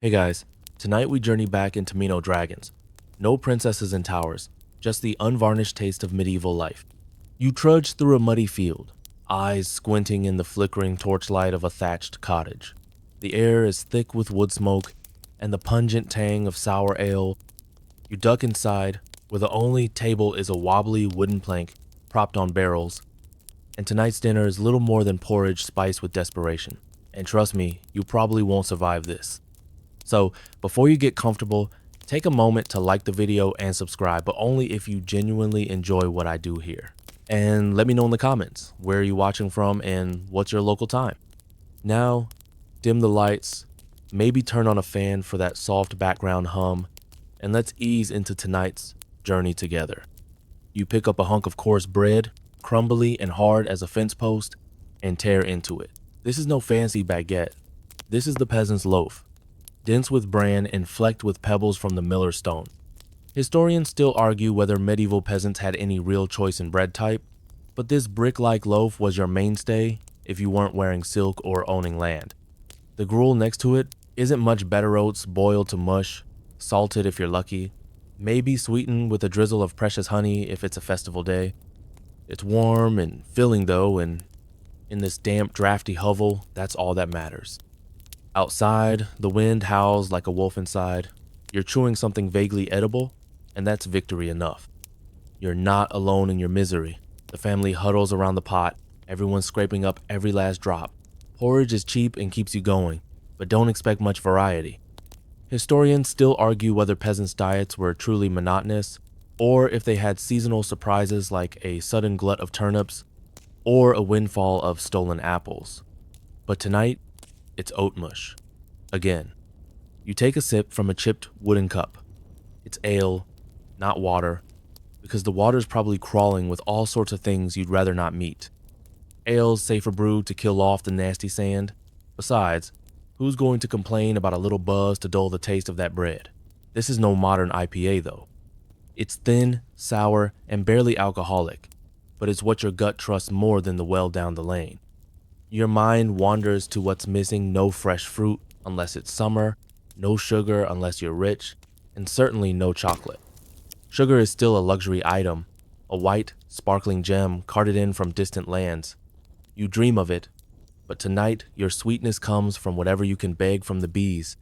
Hey guys, tonight we journey back into Mino Dragons. No princesses and towers, just the unvarnished taste of medieval life. You trudge through a muddy field, eyes squinting in the flickering torchlight of a thatched cottage. The air is thick with wood smoke and the pungent tang of sour ale. You duck inside, where the only table is a wobbly wooden plank propped on barrels, and tonight's dinner is little more than porridge spiced with desperation. And trust me, you probably won't survive this. So, before you get comfortable, take a moment to like the video and subscribe, but only if you genuinely enjoy what I do here. And let me know in the comments, where are you watching from and what's your local time? Now, dim the lights, maybe turn on a fan for that soft background hum, and let's ease into tonight's journey together. You pick up a hunk of coarse bread, crumbly and hard as a fence post, and tear into it. This is no fancy baguette. This is the peasant's loaf, dense with bran and flecked with pebbles from the miller's stone. Historians still argue whether medieval peasants had any real choice in bread type, but this brick-like loaf was your mainstay if you weren't wearing silk or owning land. The gruel next to it isn't much better oats boiled to mush, salted if you're lucky, maybe sweetened with a drizzle of precious honey if it's a festival day. It's warm and filling though, and in this damp, drafty hovel, that's all that matters. Outside, the wind howls like a wolf inside. You're chewing something vaguely edible, and that's victory enough. You're not alone in your misery. The family huddles around the pot, everyone scraping up every last drop. Porridge is cheap and keeps you going, but don't expect much variety. Historians still argue whether peasants' diets were truly monotonous, or if they had seasonal surprises like a sudden glut of turnips, or a windfall of stolen apples. But tonight, it's oat mush. Again. You take a sip from a chipped wooden cup. It's ale, not water, because the water's probably crawling with all sorts of things you'd rather not meet. Ale's safer brewed to kill off the nasty sand. Besides, who's going to complain about a little buzz to dull the taste of that bread? This is no modern IPA though. It's thin, sour, and barely alcoholic, but it's what your gut trusts more than the well down the lane. Your mind wanders to what's missing: no fresh fruit unless it's summer, no sugar unless you're rich, and certainly no chocolate. Sugar is still a luxury item, a white, sparkling gem carted in from distant lands. You dream of it, but tonight your sweetness comes from whatever you can beg from the bees.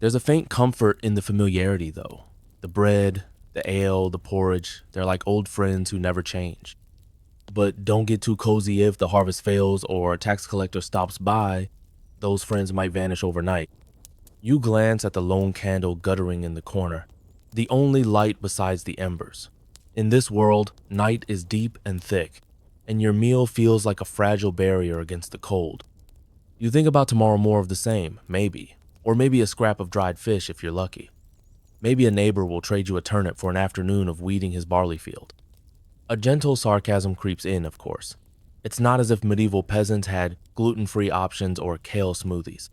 There's a faint comfort in the familiarity though. The bread, the ale, the porridge, they're like old friends who never change. But don't get too cozy. If the harvest fails or a tax collector stops by, those friends might vanish overnight. You glance at the lone candle guttering in the corner, the only light besides the embers. In this world, night is deep and thick, and your meal feels like a fragile barrier against the cold. You think about tomorrow more of the same, maybe, or maybe a scrap of dried fish if you're lucky. Maybe a neighbor will trade you a turnip for an afternoon of weeding his barley field. A gentle sarcasm creeps in, of course. It's not as if medieval peasants had gluten-free options or kale smoothies.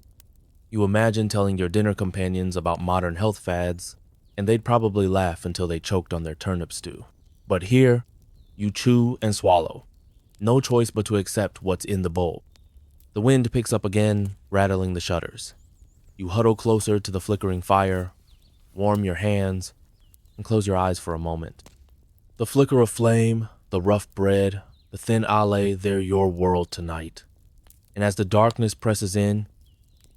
You imagine telling your dinner companions about modern health fads, and they'd probably laugh until they choked on their turnip stew. But here, you chew and swallow. No choice but to accept what's in the bowl. The wind picks up again, rattling the shutters. You huddle closer to the flickering fire, warm your hands, and close your eyes for a moment. The flicker of flame, the rough bread, the thin ale, they're your world tonight. And as the darkness presses in,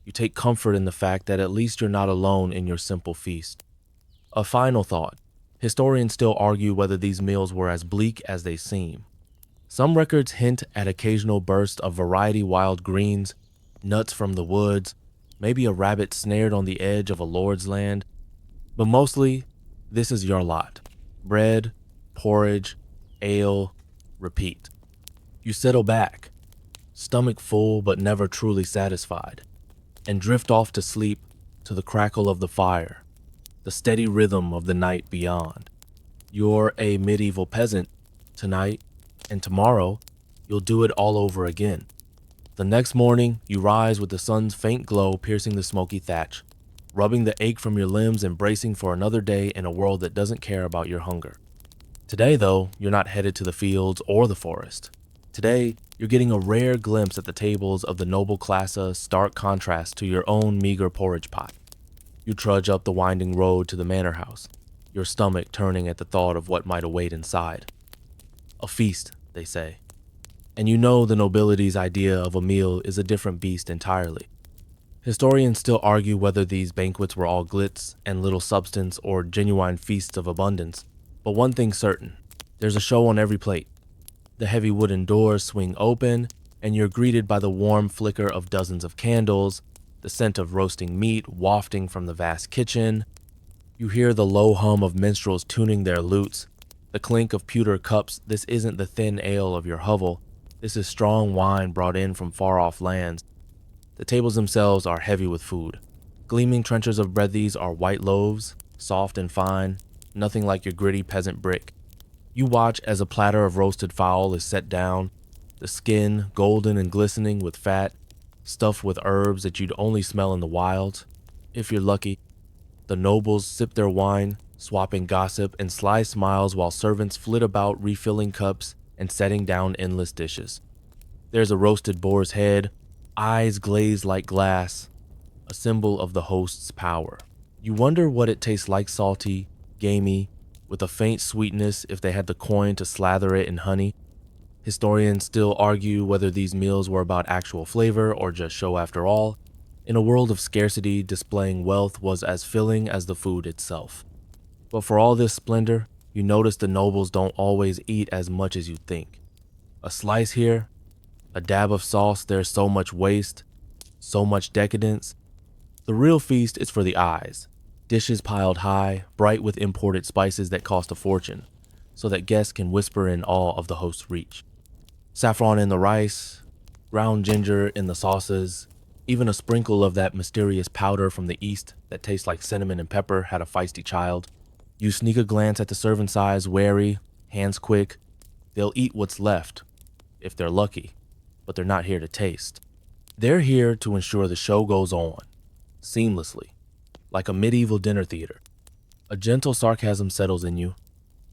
you take comfort in the fact that at least you're not alone in your simple feast. A final thought. Historians still argue whether these meals were as bleak as they seem. Some records hint at occasional bursts of variety: wild greens, nuts from the woods, maybe a rabbit snared on the edge of a lord's land. But mostly, this is your lot. Bread, porridge, ale, repeat. You settle back, stomach full but never truly satisfied, and drift off to sleep to the crackle of the fire, the steady rhythm of the night beyond. You're a medieval peasant tonight, and tomorrow you'll do it all over again. The next morning, you rise with the sun's faint glow piercing the smoky thatch, rubbing the ache from your limbs and bracing for another day in a world that doesn't care about your hunger. Today, though, you're not headed to the fields or the forest. Today, you're getting a rare glimpse at the tables of the noble classe, stark contrast to your own meager porridge pot. You trudge up the winding road to the manor house, your stomach turning at the thought of what might await inside. A feast, they say. And you know the nobility's idea of a meal is a different beast entirely. Historians still argue whether these banquets were all glitz and little substance or genuine feasts of abundance, but one thing's certain, there's a show on every plate. The heavy wooden doors swing open, and you're greeted by the warm flicker of dozens of candles, the scent of roasting meat wafting from the vast kitchen. You hear the low hum of minstrels tuning their lutes, the clink of pewter cups. This isn't the thin ale of your hovel. This is strong wine brought in from far-off lands. The tables themselves are heavy with food. Gleaming trenchers of bread, these are white loaves, soft and fine, nothing like your gritty peasant brick. You watch as a platter of roasted fowl is set down, the skin golden and glistening with fat, stuffed with herbs that you'd only smell in the wilds. If you're lucky, the nobles sip their wine, swapping gossip and sly smiles while servants flit about refilling cups and setting down endless dishes. There's a roasted boar's head, eyes glazed like glass, a symbol of the host's power. You wonder what it tastes like, salty, gamey, with a faint sweetness if they had the coin to slather it in honey. Historians still argue whether these meals were about actual flavor or just show after all. In a world of scarcity, displaying wealth was as filling as the food itself. But for all this splendor, you notice the nobles don't always eat as much as you think. A slice here, a dab of sauce, there's so much waste, so much decadence. The real feast is for the eyes. Dishes piled high, bright with imported spices that cost a fortune, so that guests can whisper in awe of the host's reach. Saffron in the rice, ground ginger in the sauces, even a sprinkle of that mysterious powder from the east that tastes like cinnamon and pepper had a feisty child. You sneak a glance at the servant's eyes, wary, hands quick. They'll eat what's left, if they're lucky, but they're not here to taste. They're here to ensure the show goes on, seamlessly, like a medieval dinner theater. A gentle sarcasm settles in you.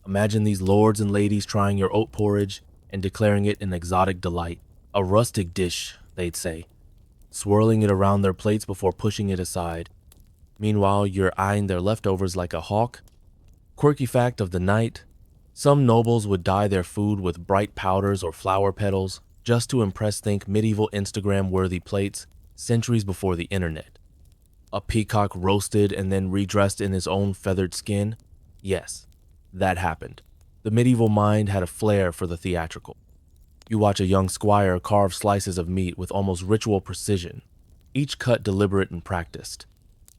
Imagine these lords and ladies trying your oat porridge and declaring it an exotic delight. A rustic dish, they'd say, swirling it around their plates before pushing it aside. Meanwhile, you're eyeing their leftovers like a hawk. Quirky fact of the night, some nobles would dye their food with bright powders or flower petals just to impress, think, medieval Instagram-worthy plates centuries before the internet. A peacock roasted and then redressed in his own feathered skin? Yes, that happened. The medieval mind had a flair for the theatrical. You watch a young squire carve slices of meat with almost ritual precision, each cut deliberate and practiced.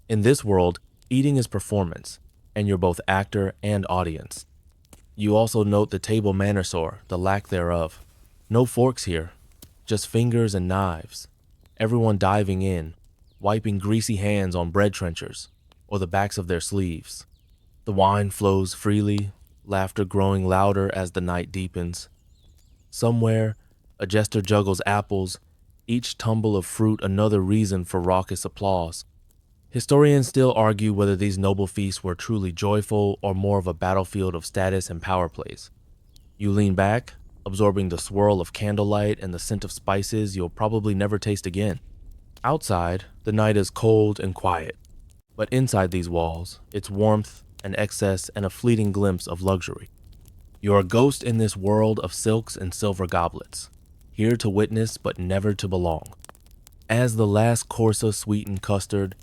In this world, eating is performance, and you're both actor and audience. You also note the table manners or the lack thereof. No forks here, just fingers and knives. Everyone diving in, wiping greasy hands on bread trenchers or the backs of their sleeves. The wine flows freely, laughter growing louder as the night deepens. Somewhere, a jester juggles apples, each tumble of fruit another reason for raucous applause. Historians still argue whether these noble feasts were truly joyful or more of a battlefield of status and power plays. You lean back, absorbing the swirl of candlelight and the scent of spices you'll probably never taste again. Outside, the night is cold and quiet, but inside these walls, it's warmth and excess and a fleeting glimpse of luxury. You're a ghost in this world of silks and silver goblets, here to witness but never to belong. As the last course of sweetened custard,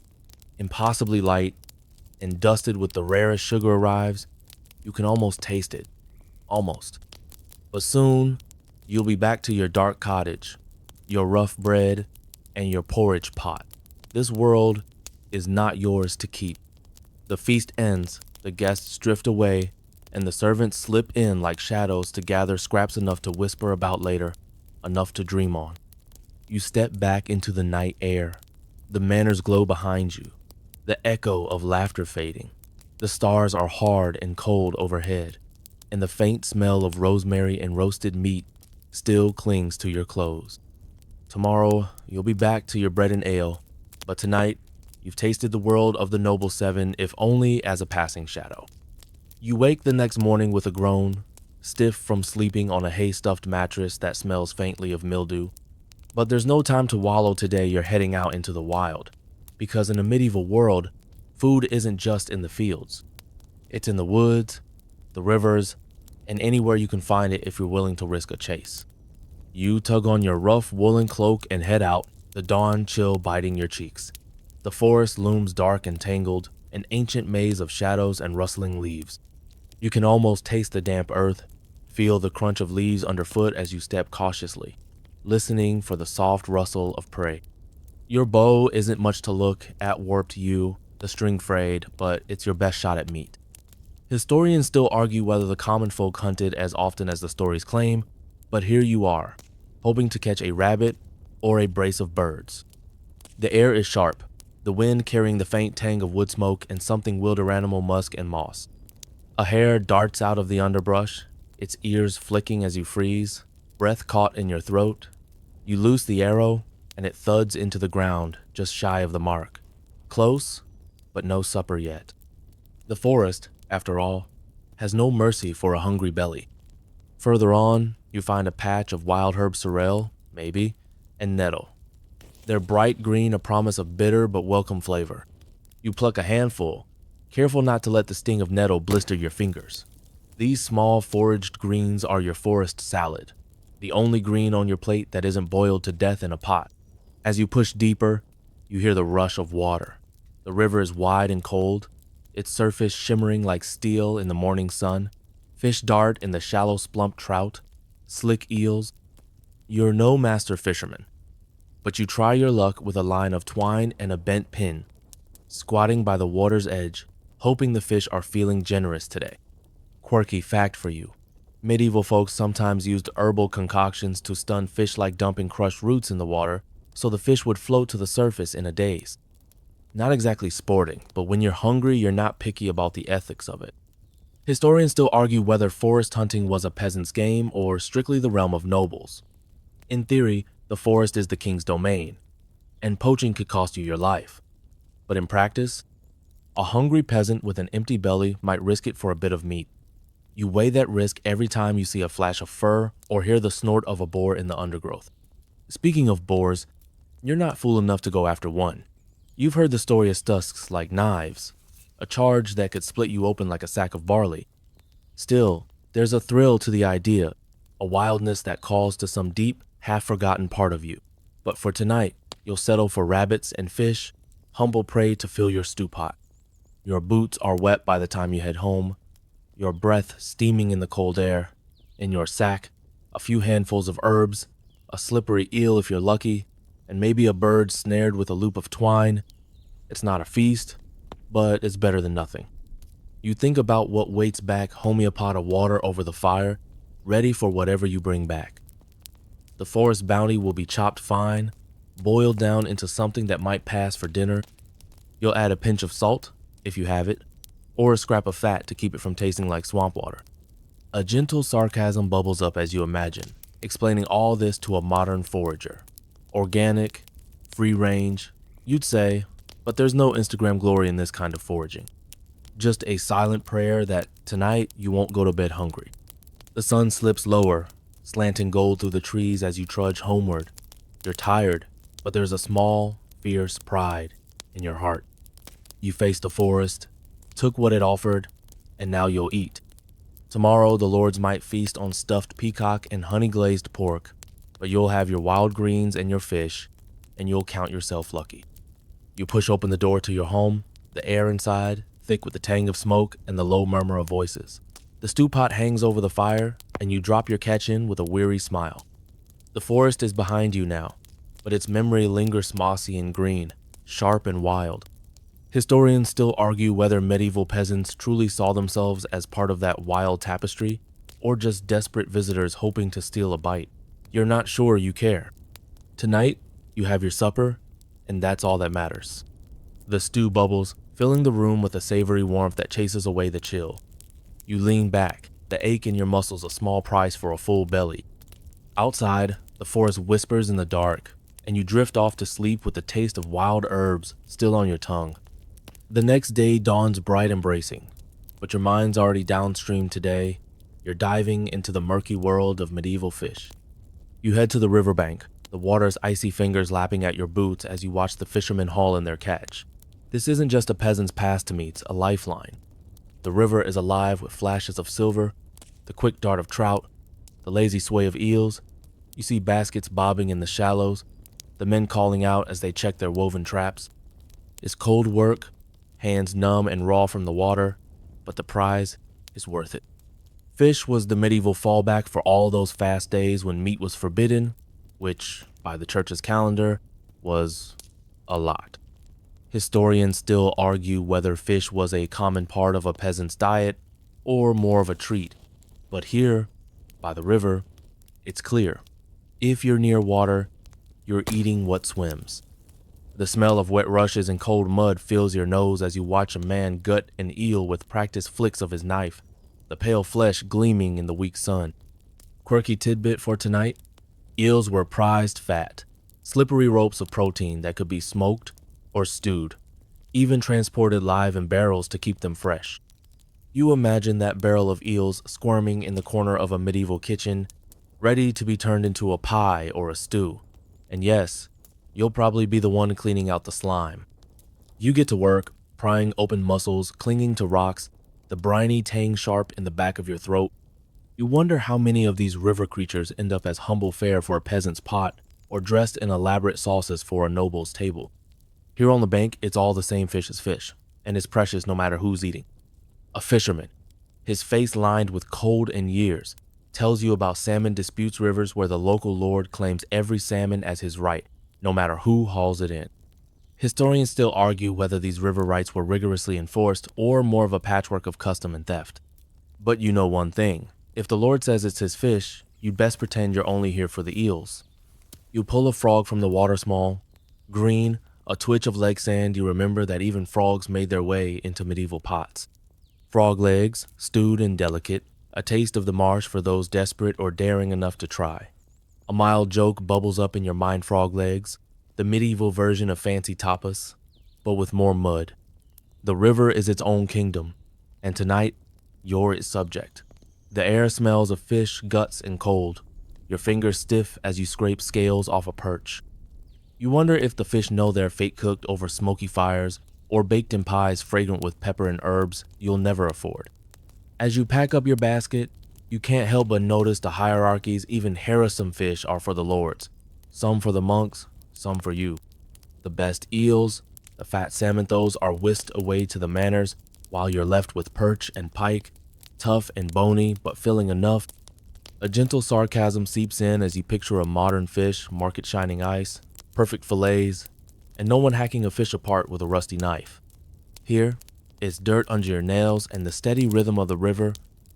impossibly light and dusted with the rarest sugar arrives, you can almost taste it. Almost. But soon, you'll be back to your dark cottage, your rough bread, and your porridge pot. This world is not yours to keep. The feast ends, the guests drift away, and the servants slip in like shadows to gather scraps enough to whisper about later, enough to dream on. You step back into the night air. The manors glow behind you, the echo of laughter fading. The stars are hard and cold overhead, and the faint smell of rosemary and roasted meat still clings to your clothes. Tomorrow, you'll be back to your bread and ale, but tonight, you've tasted the world of the Noble Seven, if only as a passing shadow. You wake the next morning with a groan, stiff from sleeping on a hay-stuffed mattress that smells faintly of mildew. But there's no time to wallow today. You're heading out into the wild, because in a medieval world, Food isn't just in the fields. It's in the woods, the rivers, and anywhere you can find it if you're willing to risk a chase. You tug on your rough woolen cloak and head out, the dawn chill biting your cheeks. The forest looms dark and tangled, an ancient maze of shadows and rustling leaves. You can almost taste the damp earth, feel the crunch of leaves underfoot as you step cautiously, listening for the soft rustle of prey. Your bow isn't much to look at, warped yew, the string frayed, but it's your best shot at meat. Historians still argue whether the common folk hunted as often as the stories claim, but here you are, hoping to catch a rabbit or a brace of birds. The air is sharp, the wind carrying the faint tang of wood smoke and something wilder animal musk and moss. A hare darts out of the underbrush, its ears flicking as you freeze, breath caught in your throat. You loose the arrow, and it thuds into the ground just shy of the mark. Close, but no supper yet. The forest, after all, has no mercy for a hungry belly. Further on, you find a patch of wild herb sorrel, maybe, and nettle. Their bright green a promise of bitter but welcome flavor. You pluck a handful, careful not to let the sting of nettle blister your fingers. These small foraged greens are your forest salad, the only green on your plate that isn't boiled to death in a pot. As you push deeper, you hear the rush of water. The river is wide and cold, its surface shimmering like steel in the morning sun. Fish dart in the shallow splump trout, slick eels. You're no master fisherman, but you try your luck with a line of twine and a bent pin, squatting by the water's edge, hoping the fish are feeling generous today. Quirky fact for you. Medieval folks sometimes used herbal concoctions to stun fish like dumping crushed roots in the water so the fish would float to the surface in a daze. Not exactly sporting, but when you're hungry, you're not picky about the ethics of it. Historians still argue whether forest hunting was a peasant's game or strictly the realm of nobles. In theory, the forest is the king's domain, and poaching could cost you your life. But in practice, a hungry peasant with an empty belly might risk it for a bit of meat. You weigh that risk every time you see a flash of fur or hear the snort of a boar in the undergrowth. Speaking of boars, you're not fool enough to go after one. You've heard the story of tusks like knives, a charge that could split you open like a sack of barley. Still, there's a thrill to the idea, a wildness that calls to some deep, half-forgotten part of you. But for tonight, you'll settle for rabbits and fish, humble prey to fill your stew pot. Your boots are wet by the time you head home, your breath steaming in the cold air. In your sack, a few handfuls of herbs, a slippery eel if you're lucky, and maybe a bird snared with a loop of twine. It's not a feast, but it's better than nothing. You think about what waits back homey a pot of water over the fire, ready for whatever you bring back. The forest bounty will be chopped fine, boiled down into something that might pass for dinner. You'll add a pinch of salt, if you have it, or a scrap of fat to keep it from tasting like swamp water. A gentle sarcasm bubbles up as you imagine, explaining all this to a modern forager. Organic, free range, you'd say, but there's no Instagram glory in this kind of foraging. Just a silent prayer that tonight you won't go to bed hungry. The sun slips lower, slanting gold through the trees as you trudge homeward. You're tired, but there's a small, fierce pride in your heart. You faced the forest, took what it offered, and now you'll eat. Tomorrow the lords might feast on stuffed peacock and honey-glazed pork, but you'll have your wild greens and your fish, and you'll count yourself lucky. You push open the door to your home, the air inside, thick with the tang of smoke and the low murmur of voices. The stew pot hangs over the fire, and you drop your catch in with a weary smile. The forest is behind you now, but its memory lingers mossy and green, sharp and wild. Historians still argue whether medieval peasants truly saw themselves as part of that wild tapestry, or just desperate visitors hoping to steal a bite. You're not sure you care. Tonight, you have your supper, and that's all that matters. The stew bubbles, filling the room with a savory warmth that chases away the chill. You lean back, the ache in your muscles a small price for a full belly. Outside, the forest whispers in the dark, and you drift off to sleep with the taste of wild herbs still on your tongue. The next day dawns bright and bracing, but your mind's already downstream today. You're diving into the murky world of medieval fish. You head to the riverbank, the water's icy fingers lapping at your boots as you watch the fishermen haul in their catch. This isn't just a peasant's pass to me, it's a lifeline. The river is alive with flashes of silver, the quick dart of trout, the lazy sway of eels. You see baskets bobbing in the shallows, the men calling out as they check their woven traps. It's cold work, hands numb and raw from the water, but the prize is worth it. Fish was the medieval fallback for all those fast days when meat was forbidden, which, by the church's calendar, was a lot. Historians still argue whether fish was a common part of a peasant's diet or more of a treat, but here, by the river, it's clear. If you're near water, you're eating what swims. The smell of wet rushes and cold mud fills your nose as you watch a man gut an eel with practiced flicks of his knife, the pale flesh gleaming in the weak sun. Quirky tidbit for tonight: eels were prized fat, slippery ropes of protein that could be smoked or stewed, even transported live in barrels to keep them fresh. You imagine that barrel of eels squirming in the corner of a medieval kitchen, ready to be turned into a pie or a stew. And yes, you'll probably be the one cleaning out the slime. You get to work, prying open muscles, clinging to rocks, the briny tang sharp in the back of your throat. You wonder how many of these river creatures end up as humble fare for a peasant's pot or dressed in elaborate sauces for a noble's table. Here on the bank, it's all the same fish as fish, and it's precious no matter who's eating. A fisherman, his face lined with cold and years, tells you about salmon disputes rivers where the local lord claims every salmon as his right, no matter who hauls it in. Historians still argue whether these river rights were rigorously enforced or more of a patchwork of custom and theft. But you know one thing: if the lord says it's his fish, you'd best pretend you're only here for the eels. You pull a frog from the water small, green, a twitch of leg sand. You remember that even frogs made their way into medieval pots. Frog legs, stewed and delicate, a taste of the marsh for those desperate or daring enough to try. A mild joke bubbles up in your mind: frog legs, the medieval version of fancy tapas, but with more mud. The river is its own kingdom, and tonight, you're its subject. The air smells of fish, guts, and cold, your fingers stiff as you scrape scales off a perch. You wonder if the fish know they're fake cooked over smoky fires or baked in pies fragrant with pepper and herbs you'll never afford. As you pack up your basket, you can't help but notice the hierarchies. Even harrowsome fish are for the lords, some for the monks, some for you. The best eels, the fat salmon throws, are whisked away to the manors, while you're left with perch and pike, tough and bony but filling enough. A gentle sarcasm seeps in as you picture a modern fish, market shining ice, perfect fillets, and no one hacking a fish apart with a rusty knife. Here, it's dirt under your nails and the steady rhythm of the river,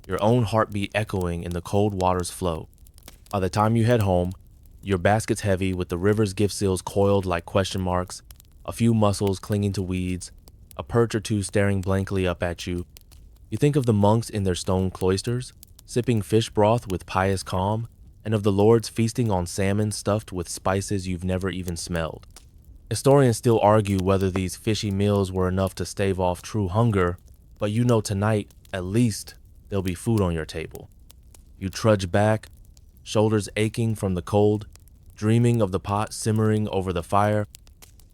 your own heartbeat echoing in the cold water's flow. By the time you head home, your basket's heavy with the river's gift seals coiled like question marks, a few mussels clinging to weeds, a perch or two staring blankly up at you. You think of the monks in their stone cloisters, sipping fish broth with pious calm, and of the lords feasting on salmon stuffed with spices you've never even smelled. Historians still argue whether these fishy meals were enough to stave off true hunger, but you know tonight, at least, there'll be food on your table. You trudge back, shoulders aching from the cold, dreaming of the pot simmering over the fire.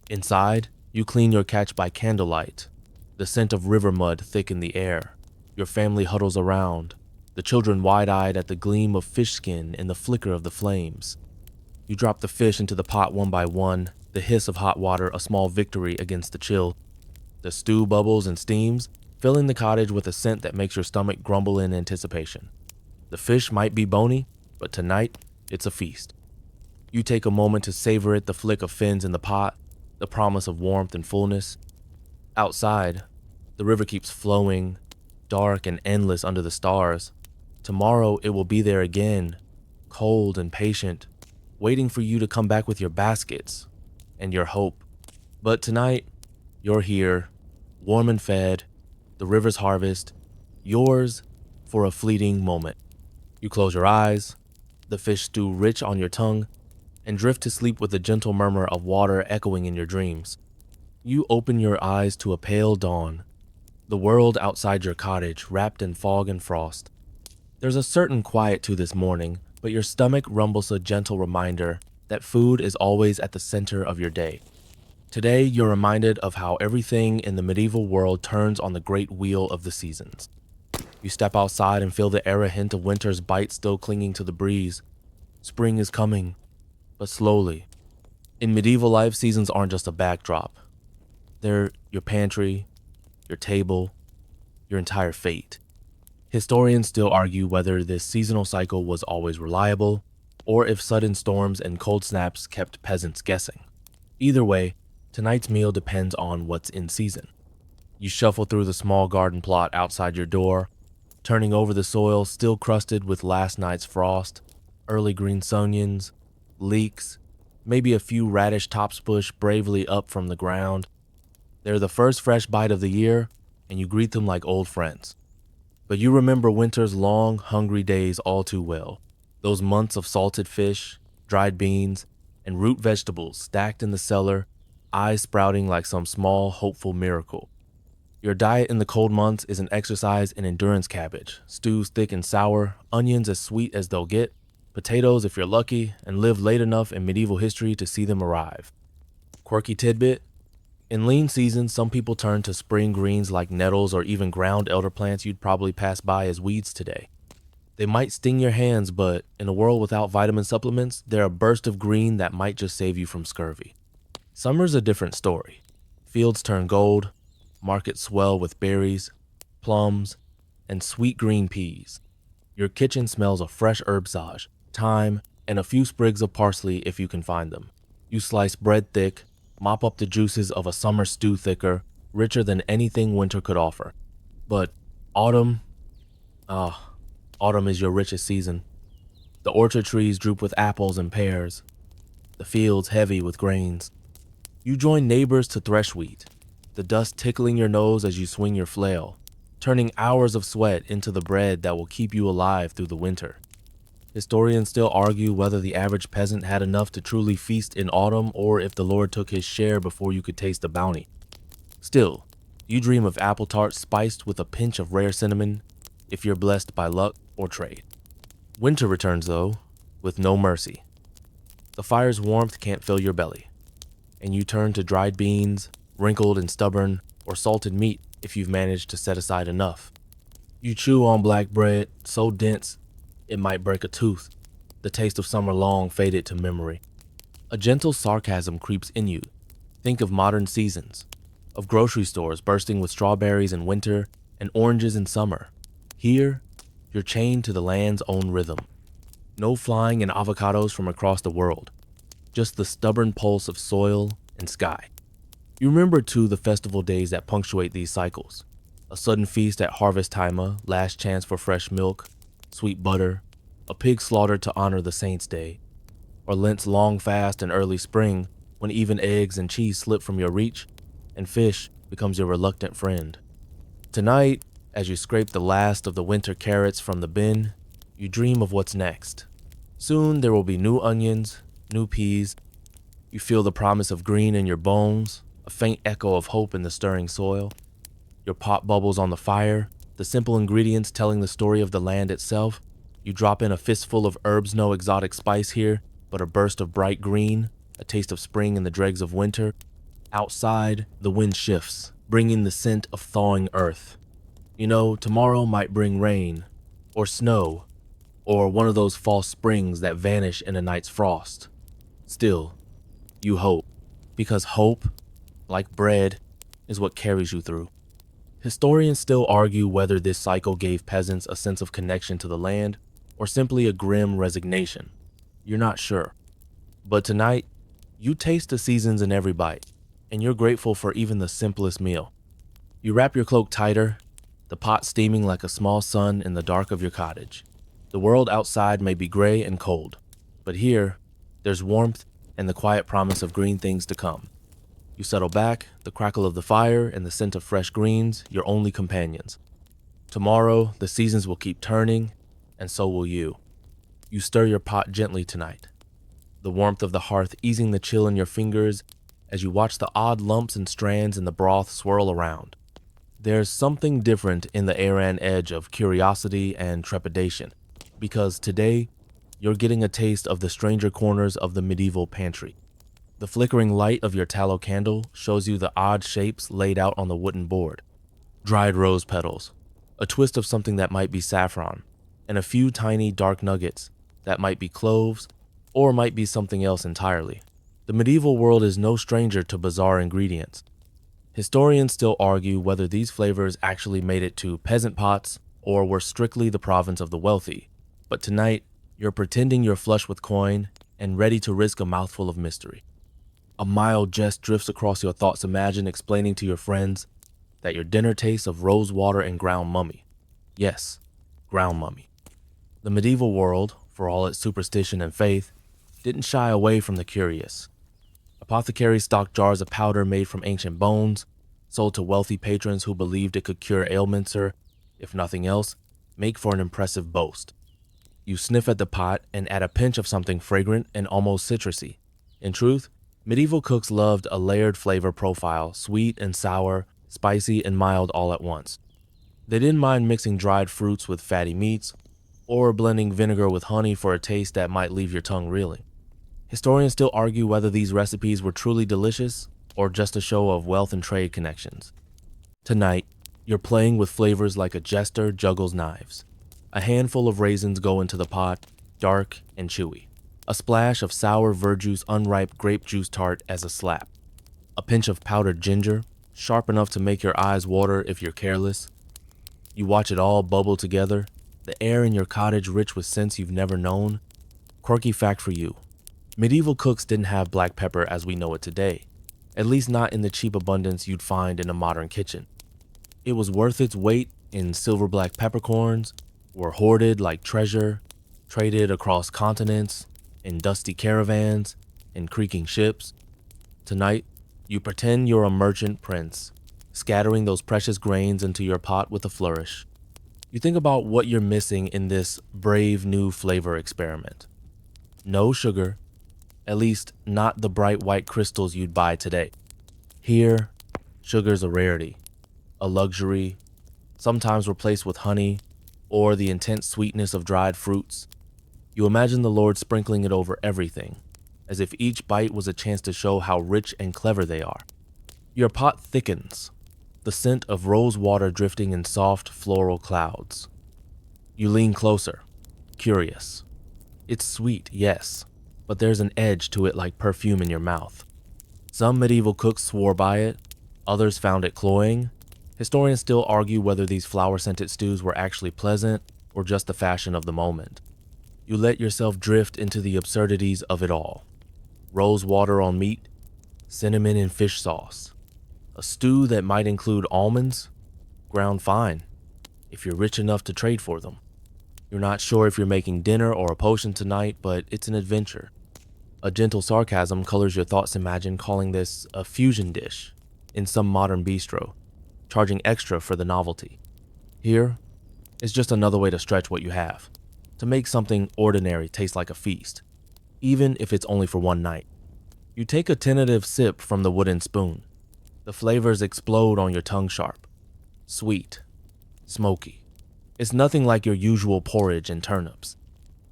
Inside, you clean your catch by candlelight, the scent of river mud thick in the air. Your family huddles around, the children wide-eyed at the gleam of fish skin and the flicker of the flames. You drop the fish into the pot one by one, the hiss of hot water a small victory against the chill. The stew bubbles and steams, filling the cottage with a scent that makes your stomach grumble in anticipation. The fish might be bony, but tonight, it's a feast. You take a moment to savor it, the flick of fins in the pot, the promise of warmth and fullness. Outside, the river keeps flowing, dark and endless under the stars. Tomorrow it will be there again, cold and patient, waiting for you to come back with your baskets and your hope. But tonight, you're here, warm and fed, the river's harvest, yours for a fleeting moment. You close your eyes, the fish stew rich on your tongue, and drift to sleep with the gentle murmur of water echoing in your dreams. You open your eyes to a pale dawn, the world outside your cottage wrapped in fog and frost. There's a certain quiet to this morning, but your stomach rumbles a gentle reminder that food is always at the center of your day. Today, you're reminded of how everything in the medieval world turns on the great wheel of the seasons. You step outside and feel the air a hint of winter's bite still clinging to the breeze. Spring is coming, but slowly. In medieval life, seasons aren't just a backdrop. They're your pantry, your table, your entire fate. Historians still argue whether this seasonal cycle was always reliable, or if sudden storms and cold snaps kept peasants guessing. Either way, tonight's meal depends on what's in season. You shuffle through the small garden plot outside your door, turning over the soil still crusted with last night's frost, early green onions, leeks, maybe a few radish tops bush bravely up from the ground. They're the first fresh bite of the year, and you greet them like old friends. But you remember winter's long, hungry days all too well. Those months of salted fish, dried beans, and root vegetables stacked in the cellar, eyes sprouting like some small, hopeful miracle. Your diet in the cold months is an exercise in endurance cabbage, stews thick and sour, onions as sweet as they'll get, potatoes if you're lucky, and live late enough in medieval history to see them arrive. Quirky tidbit: in lean seasons, some people turn to spring greens like nettles or even ground elder plants you'd probably pass by as weeds today. They might sting your hands, but in a world without vitamin supplements, they're a burst of green that might just save you from scurvy. Summer's a different story. Fields turn gold, markets swell with berries, plums, and sweet green peas. Your kitchen smells of fresh herb sage, thyme, and a few sprigs of parsley if you can find them. You slice bread thick, mop up the juices of a summer stew thicker, richer than anything winter could offer. But autumn, autumn is your richest season. The orchard trees droop with apples and pears, the fields heavy with grains. You join neighbors to thresh wheat, the dust tickling your nose as you swing your flail, turning hours of sweat into the bread that will keep you alive through the winter. Historians still argue whether the average peasant had enough to truly feast in autumn or if the Lord took his share before you could taste the bounty. Still, you dream of apple tarts spiced with a pinch of rare cinnamon if you're blessed by luck or trade. Winter returns, though, with no mercy. The fire's warmth can't fill your belly, and you turn to dried beans, wrinkled and stubborn, or salted meat if you've managed to set aside enough. You chew on black bread, so dense it might break a tooth, the taste of summer long faded to memory. A gentle sarcasm creeps in you. Think of modern seasons, of grocery stores bursting with strawberries in winter and oranges in summer. Here, you're chained to the land's own rhythm. No flying in avocados from across the world, just the stubborn pulse of soil and sky. You remember, too, the festival days that punctuate these cycles. A sudden feast at harvest time, last chance for fresh milk, sweet butter, a pig slaughtered to honor the saint's day, or Lent's long fast in early spring when even eggs and cheese slip from your reach and fish becomes your reluctant friend. Tonight, as you scrape the last of the winter carrots from the bin, you dream of what's next. Soon there will be new onions, new peas. You feel the promise of green in your bones, a faint echo of hope in the stirring soil. Your pot bubbles on the fire, the simple ingredients telling the story of the land itself. You drop in a fistful of herbs, no exotic spice here, but a burst of bright green, a taste of spring in the dregs of winter. Outside, the wind shifts, bringing the scent of thawing earth. You know, tomorrow might bring rain, or snow, or one of those false springs that vanish in a night's frost. Still, you hope, because hope, like bread, is what carries you through. Historians still argue whether this cycle gave peasants a sense of connection to the land or simply a grim resignation. You're not sure. But tonight, you taste the seasons in every bite, and you're grateful for even the simplest meal. You wrap your cloak tighter, the pot steaming like a small sun in the dark of your cottage. The world outside may be gray and cold, but here, there's warmth and the quiet promise of green things to come. You settle back, the crackle of the fire and the scent of fresh greens, your only companions. Tomorrow, the seasons will keep turning, and so will you. You stir your pot gently tonight, the warmth of the hearth easing the chill in your fingers as you watch the odd lumps and strands in the broth swirl around. There's something different in the air and edge of curiosity and trepidation, because today, you're getting a taste of the stranger corners of the medieval pantry. The flickering light of your tallow candle shows you the odd shapes laid out on the wooden board. Dried rose petals, a twist of something that might be saffron, and a few tiny dark nuggets that might be cloves or might be something else entirely. The medieval world is no stranger to bizarre ingredients. Historians still argue whether these flavors actually made it to peasant pots or were strictly the province of the wealthy. But tonight, you're pretending you're flush with coin and ready to risk a mouthful of mystery. A mild jest drifts across your thoughts. Imagine explaining to your friends that your dinner tastes of rose water and ground mummy. Yes, ground mummy. The medieval world, for all its superstition and faith, didn't shy away from the curious. Apothecaries stocked jars of powder made from ancient bones, sold to wealthy patrons who believed it could cure ailments or, if nothing else, make for an impressive boast. You sniff at the pot and add a pinch of something fragrant and almost citrusy. In truth, medieval cooks loved a layered flavor profile, sweet and sour, spicy and mild all at once. They didn't mind mixing dried fruits with fatty meats, or blending vinegar with honey for a taste that might leave your tongue reeling. Historians still argue whether these recipes were truly delicious or just a show of wealth and trade connections. Tonight, you're playing with flavors like a jester juggles knives. A handful of raisins go into the pot, dark and chewy. A splash of sour verjuice unripe grape juice tart as a slap. A pinch of powdered ginger, sharp enough to make your eyes water if you're careless. You watch it all bubble together, the air in your cottage rich with scents you've never known. Quirky fact for you. Medieval cooks didn't have black pepper as we know it today, at least not in the cheap abundance you'd find in a modern kitchen. It was worth its weight in silver black peppercorns, were hoarded like treasure, traded across continents, in dusty caravans, in creaking ships. Tonight, you pretend you're a merchant prince, scattering those precious grains into your pot with a flourish. You think about what you're missing in this brave new flavor experiment. No sugar, at least not the bright white crystals you'd buy today. Here, sugar's a rarity, a luxury, sometimes replaced with honey or the intense sweetness of dried fruits. You imagine the Lord sprinkling it over everything, as if each bite was a chance to show how rich and clever they are. Your pot thickens, the scent of rose water drifting in soft floral clouds. You lean closer, curious. It's sweet, yes, but there's an edge to it like perfume in your mouth. Some medieval cooks swore by it, others found it cloying. Historians still argue whether these flower-scented stews were actually pleasant or just the fashion of the moment. You let yourself drift into the absurdities of it all. Rose water on meat, cinnamon in fish sauce, a stew that might include almonds, ground fine, if you're rich enough to trade for them. You're not sure if you're making dinner or a potion tonight, but it's an adventure. A gentle sarcasm colors your thoughts. Imagine calling this a fusion dish in some modern bistro, charging extra for the novelty. Here, it's just another way to stretch what you have, to make something ordinary taste like a feast, even if it's only for one night. You take a tentative sip from the wooden spoon. The flavors explode on your tongue sharp. Sweet, smoky. It's nothing like your usual porridge and turnips.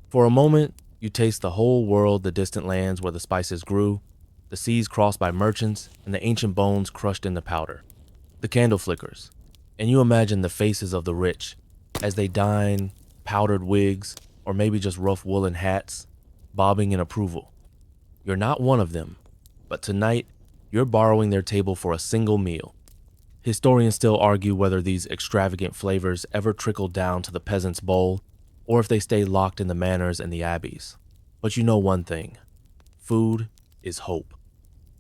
For a moment, you taste the whole world, the distant lands where the spices grew, the seas crossed by merchants, and the ancient bones crushed into powder. The candle flickers, and you imagine the faces of the rich as they dine, powdered wigs, or maybe just rough woolen hats, bobbing in approval. You're not one of them, but tonight, you're borrowing their table for a single meal. Historians still argue whether these extravagant flavors ever trickled down to the peasant's bowl, or if they stay locked in the manors and the abbeys. But you know one thing, food is hope.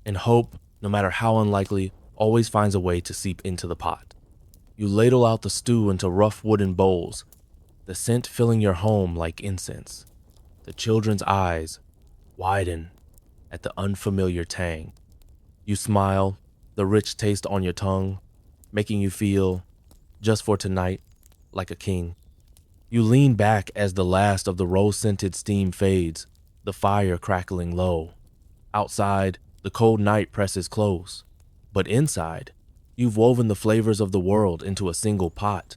And hope, no matter how unlikely, always finds a way to seep into the pot. You ladle out the stew into rough wooden bowls, the scent filling your home like incense. The children's eyes widen at the unfamiliar tang. You smile, the rich taste on your tongue, making you feel, just for tonight, like a king. You lean back as the last of the rose-scented steam fades, the fire crackling low. Outside, the cold night presses close. But inside, you've woven the flavors of the world into a single pot.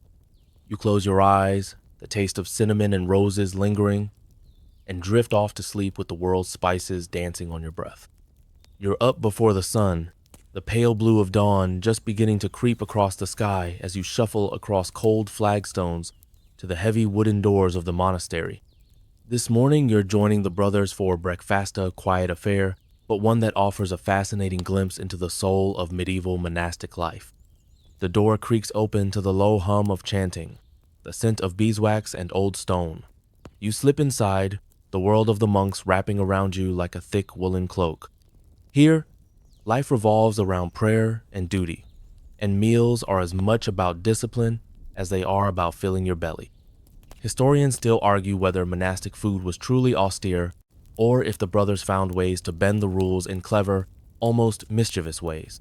You close your eyes, the taste of cinnamon and roses lingering, and drift off to sleep with the world's spices dancing on your breath. You're up before the sun, the pale blue of dawn just beginning to creep across the sky as you shuffle across cold flagstones to the heavy wooden doors of the monastery. This morning, you're joining the brothers for breakfasta, quiet affair, but one that offers a fascinating glimpse into the soul of medieval monastic life. The door creaks open to the low hum of chanting, the scent of beeswax and old stone. You slip inside, the world of the monks wrapping around you like a thick woolen cloak. Here, life revolves around prayer and duty, and meals are as much about discipline as they are about filling your belly. Historians still argue whether monastic food was truly austere or if the brothers found ways to bend the rules in clever, almost mischievous ways.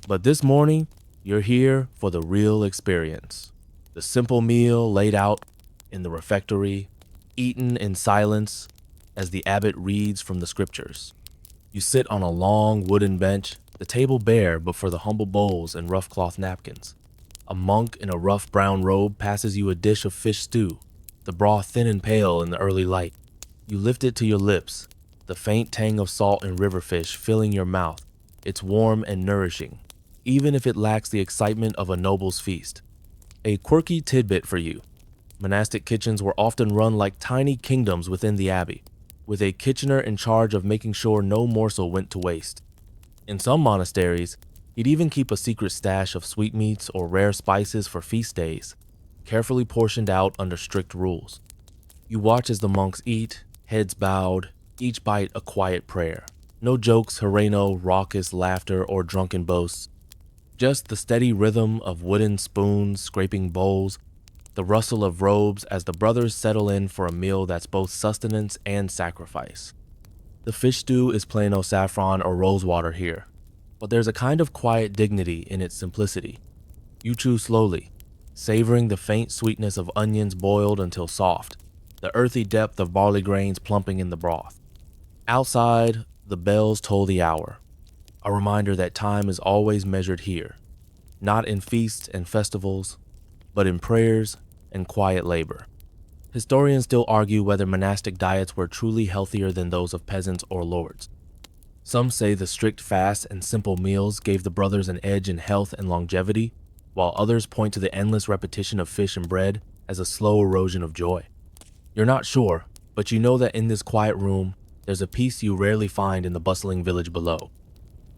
But this morning, you're here for the real experience. The simple meal laid out in the refectory, eaten in silence as the abbot reads from the scriptures. You sit on a long wooden bench, the table bare but for the humble bowls and rough cloth napkins. A monk in a rough brown robe passes you a dish of fish stew, the broth thin and pale in the early light. You lift it to your lips, the faint tang of salt and river fish filling your mouth. It's warm and nourishing, even if it lacks the excitement of a noble's feast. A quirky tidbit for you. Monastic kitchens were often run like tiny kingdoms within the abbey, with a kitchener in charge of making sure no morsel went to waste. In some monasteries, he'd even keep a secret stash of sweetmeats or rare spices for feast days, carefully portioned out under strict rules. You watch as the monks eat, heads bowed, each bite a quiet prayer. No jokes, Hireno, raucous laughter, or drunken boasts. Just the steady rhythm of wooden spoons scraping bowls, the rustle of robes as the brothers settle in for a meal that's both sustenance and sacrifice. The fish stew is plain old saffron or rosewater here, but there's a kind of quiet dignity in its simplicity. You chew slowly, savoring the faint sweetness of onions boiled until soft, the earthy depth of barley grains plumping in the broth. Outside, the bells toll the hour, a reminder that time is always measured here, not in feasts and festivals, but in prayers and quiet labor. Historians still argue whether monastic diets were truly healthier than those of peasants or lords. Some say the strict fasts and simple meals gave the brothers an edge in health and longevity, while others point to the endless repetition of fish and bread as a slow erosion of joy. You're not sure, but you know that in this quiet room, there's a peace you rarely find in the bustling village below.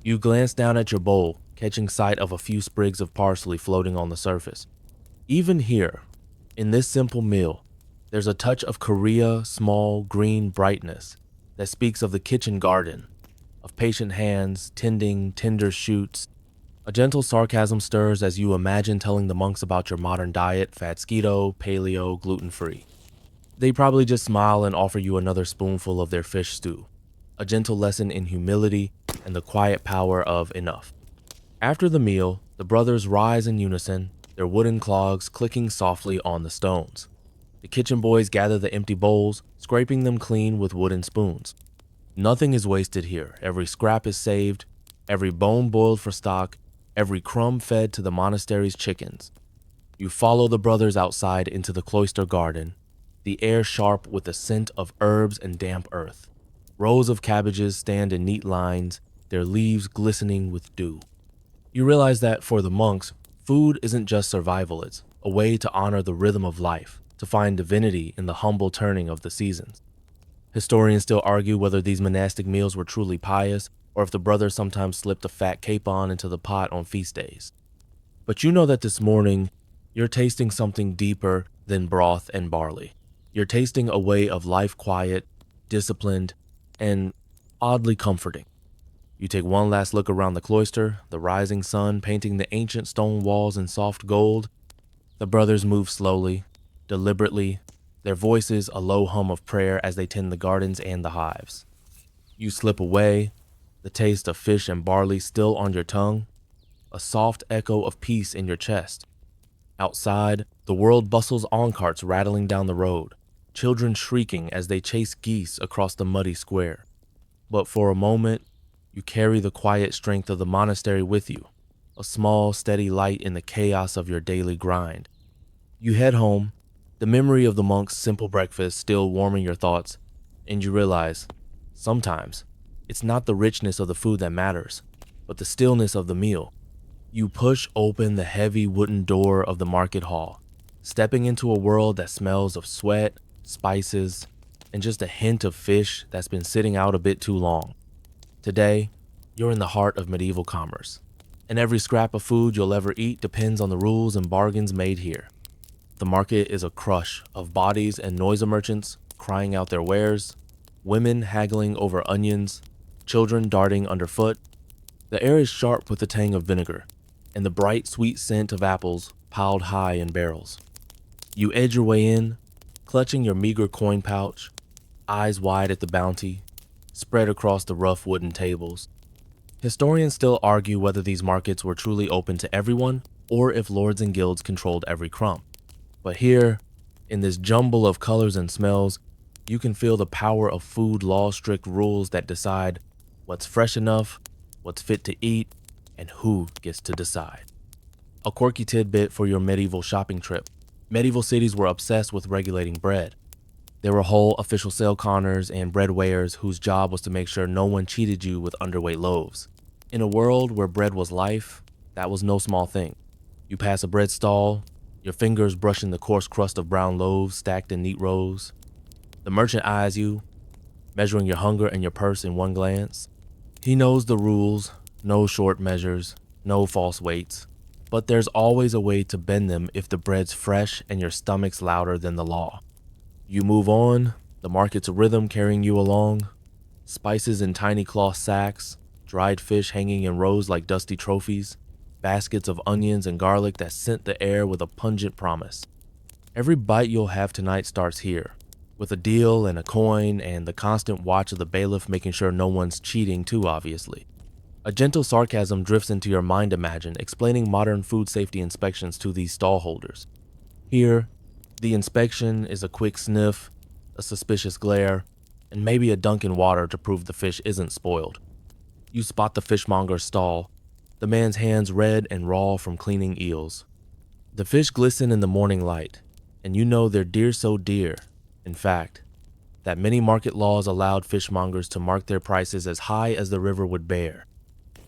You glance down at your bowl, catching sight of a few sprigs of parsley floating on the surface. Even here, in this simple meal, there's a touch of Korea, small, green brightness that speaks of the kitchen garden, of patient hands tending tender shoots. A gentle sarcasm stirs as you imagine telling the monks about your modern diet, fat-keto, paleo, gluten-free. They probably just smile and offer you another spoonful of their fish stew, a gentle lesson in humility and the quiet power of enough. After the meal, the brothers rise in unison, their wooden clogs clicking softly on the stones. The kitchen boys gather the empty bowls, scraping them clean with wooden spoons. Nothing is wasted here. Every scrap is saved, every bone boiled for stock, every crumb fed to the monastery's chickens. You follow the brothers outside into the cloister garden, the air sharp with the scent of herbs and damp earth. Rows of cabbages stand in neat lines, their leaves glistening with dew. You realize that for the monks, food isn't just survival, it's a way to honor the rhythm of life, to find divinity in the humble turning of the seasons. Historians still argue whether these monastic meals were truly pious, or if the brothers sometimes slipped a fat capon into the pot on feast days. But you know that this morning, you're tasting something deeper than broth and barley. You're tasting a way of life quiet, disciplined, and oddly comforting. You take one last look around the cloister, the rising sun painting the ancient stone walls in soft gold. The brothers move slowly, deliberately, their voices a low hum of prayer as they tend the gardens and the hives. You slip away, the taste of fish and barley still on your tongue, a soft echo of peace in your chest. Outside, the world bustles on carts rattling down the road, children shrieking as they chase geese across the muddy square. But for a moment, you carry the quiet strength of the monastery with you, a small, steady light in the chaos of your daily grind. You head home, the memory of the monk's simple breakfast still warming your thoughts, and you realize, sometimes, It's not the richness of the food that matters, but the stillness of the meal. You push open the heavy wooden door of the market hall, stepping into a world that smells of sweat, spices, and just a hint of fish that's been sitting out a bit too long. Today, you're in the heart of medieval commerce, and every scrap of food you'll ever eat depends on the rules and bargains made here. The market is a crush of bodies and noisy merchants crying out their wares, women haggling over onions, children darting underfoot. The air is sharp with the tang of vinegar, and the bright, sweet scent of apples piled high in barrels. You edge your way in, clutching your meager coin pouch, eyes wide at the bounty, spread across the rough wooden tables. Historians still argue whether these markets were truly open to everyone or if lords and guilds controlled every crumb. But here, in this jumble of colors and smells, you can feel the power of food law's strict rules that decide what's fresh enough, what's fit to eat, and who gets to decide. A quirky tidbit for your medieval shopping trip. Medieval cities were obsessed with regulating bread. There were whole official sale corners and bread weighers whose job was to make sure no one cheated you with underweight loaves. In a world where bread was life, that was no small thing. You pass a bread stall, your fingers brushing the coarse crust of brown loaves stacked in neat rows. The merchant eyes you, measuring your hunger and your purse in one glance. He knows the rules, no short measures, no false weights, but there's always a way to bend them if the bread's fresh and your stomach's louder than the law. You move on, the market's a rhythm carrying you along, spices in tiny cloth sacks, dried fish hanging in rows like dusty trophies, baskets of onions and garlic that scent the air with a pungent promise. Every bite you'll have tonight starts here, with a deal and a coin and the constant watch of the bailiff making sure no one's cheating too obviously. A gentle sarcasm drifts into your mind, imagine, explaining modern food safety inspections to these stallholders. Here, the inspection is a quick sniff, a suspicious glare, and maybe a dunk in water to prove the fish isn't spoiled. You spot the fishmonger's stall, the man's hands red and raw from cleaning eels. The fish glisten in the morning light, and you know they're dear so dear, in fact, that many market laws allowed fishmongers to mark their prices as high as the river would bear.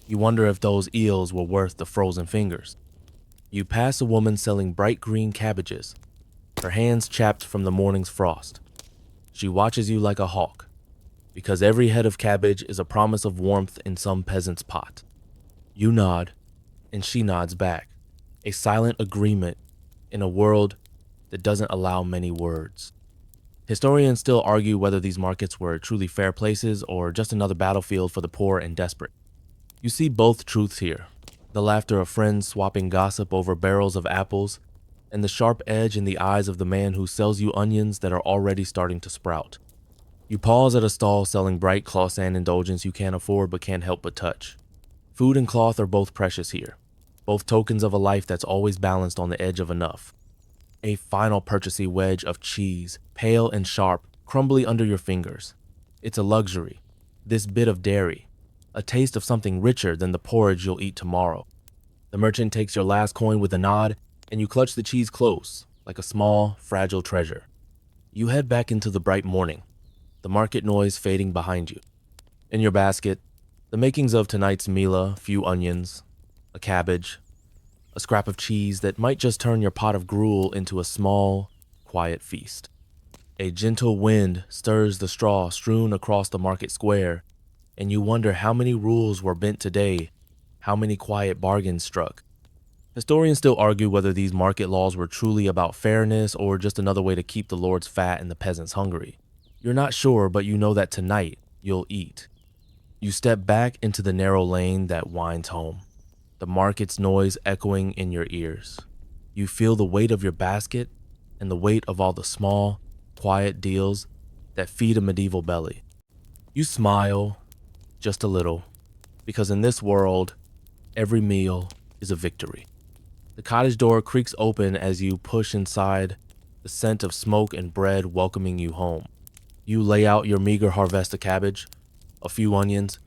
You wonder if those eels were worth the frozen fingers. You pass a woman selling bright green cabbages, her hands chapped from the morning's frost. She watches you like a hawk, because every head of cabbage is a promise of warmth in some peasant's pot. You nod, and she nods back, a silent agreement in a world that doesn't allow many words. Historians still argue whether these markets were truly fair places or just another battlefield for the poor and desperate. You see both truths here, the laughter of friends swapping gossip over barrels of apples, and the sharp edge in the eyes of the man who sells you onions that are already starting to sprout. You pause at a stall selling bright cloths and indulgence you can't afford but can't help but touch. Food and cloth are both precious here, both tokens of a life that's always balanced on the edge of enough. A final purchasey wedge of cheese, pale and sharp, crumbly under your fingers. It's a luxury, this bit of dairy, a taste of something richer than the porridge you'll eat tomorrow. The merchant takes your last coin with a nod, and you clutch the cheese close, like a small, fragile treasure. You head back into the bright morning, the market noise fading behind you. In your basket, the makings of tonight's meal, a few onions, a cabbage, a scrap of cheese that might just turn your pot of gruel into a small, quiet feast. A gentle wind stirs the straw strewn across the market square, and you wonder how many rules were bent today, how many quiet bargains struck. Historians still argue whether these market laws were truly about fairness or just another way to keep the lords fat and the peasants hungry. You're not sure, but you know that tonight you'll eat. You step back into the narrow lane that winds home, the market's noise echoing in your ears. You feel the weight of your basket and the weight of all the small, quiet deals that feed a medieval belly. You smile, just a little, because in this world, every meal is a victory. The cottage door creaks open as you push inside, the scent of smoke and bread welcoming you home. You lay out your meager harvest of cabbage, a few onions,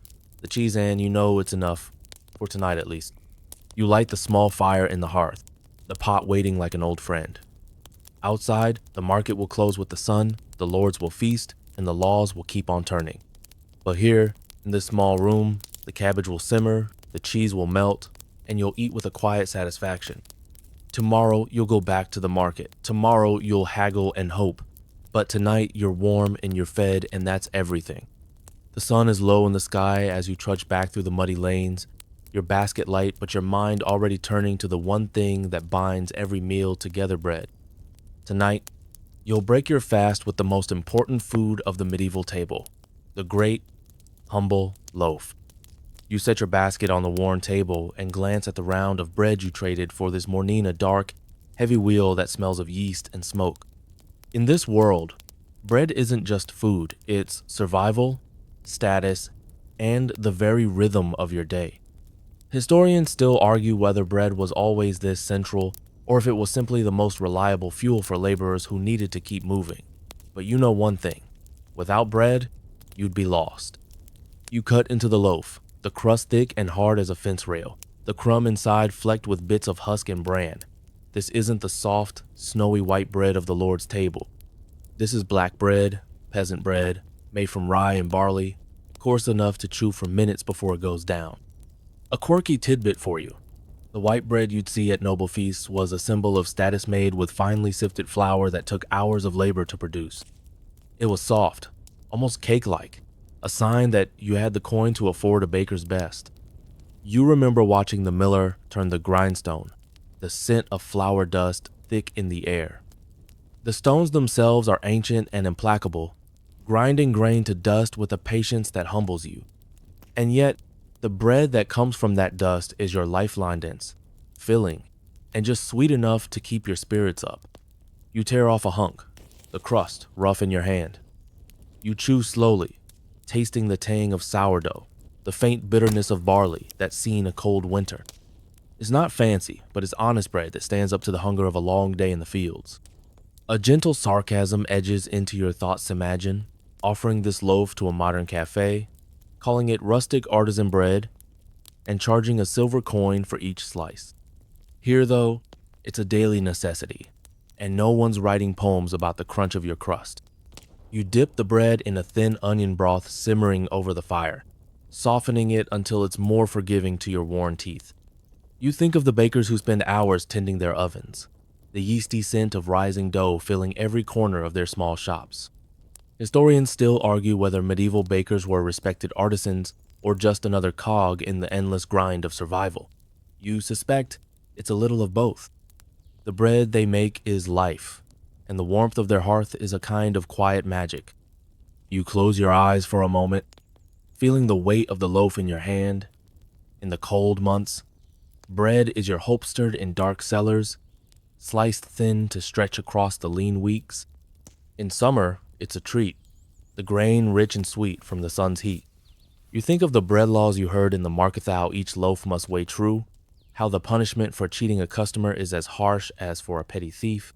the cheese, and you know it's enough, for tonight at least. You light the small fire in the hearth, the pot waiting like an old friend. Outside, the market will close with the sun, the lords will feast, and the laws will keep on turning. But here, In this small room, the cabbage will simmer, the cheese will melt, and you'll eat with a quiet satisfaction. Tomorrow, you'll go back to the market. Tomorrow, you'll haggle and hope. But tonight, you're warm and you're fed, and that's everything. The sun is low in the sky as you trudge back through the muddy lanes, your basket light, but your mind already turning to the one thing that binds every meal together: bread. Tonight, you'll break your fast with the most important food of the medieval table, the great, humble loaf. You set your basket on the worn table and glance at the round of bread you traded for this mornina dark, heavy wheel that smells of yeast and smoke. In this world, bread isn't just food, it's survival, status, and the very rhythm of your day. Historians still argue whether bread was always this central or if it was simply the most reliable fuel for laborers who needed to keep moving. But you know one thing: without bread, you'd be lost. You cut into the loaf, the crust thick and hard as a fence rail, the crumb inside flecked with bits of husk and bran. This isn't the soft, snowy white bread of the Lord's table. This is black bread, peasant bread, made from rye and barley, coarse enough to chew for minutes before it goes down. A quirky tidbit for you: the white bread you'd see at noble feasts was a symbol of status made with finely sifted flour that took hours of labor to produce. It was soft, almost cake-like, a sign that you had the coin to afford a baker's best. You remember watching the miller turn the grindstone, the scent of flour dust thick in the air. The stones themselves are ancient and implacable, grinding grain to dust with a patience that humbles you. And yet, the bread that comes from that dust is your lifeline, dense, filling, and just sweet enough to keep your spirits up. You tear off a hunk, the crust rough in your hand. You chew slowly, tasting the tang of sourdough, the faint bitterness of barley that's seen a cold winter. It's not fancy, but it's honest bread that stands up to the hunger of a long day in the fields. A gentle sarcasm edges into your thoughts. Imagine offering this loaf to a modern cafe, calling it rustic artisan bread, and charging a silver coin for each slice. Here, though, it's a daily necessity, and no one's writing poems about the crunch of your crust. You dip the bread in a thin onion broth simmering over the fire, softening it until it's more forgiving to your worn teeth. You think of the bakers who spend hours tending their ovens, the yeasty scent of rising dough filling every corner of their small shops. Historians still argue whether medieval bakers were respected artisans or just another cog in the endless grind of survival. You suspect it's a little of both. The bread they make is life, and the warmth of their hearth is a kind of quiet magic. You close your eyes for a moment, feeling the weight of the loaf in your hand. In the cold months, bread is your hope stirred in dark cellars, sliced thin to stretch across the lean weeks. In summer, it's a treat, the grain rich and sweet from the sun's heat. You think of the bread laws you heard in the market how each loaf must weigh true, how the punishment for cheating a customer is as harsh as for a petty thief.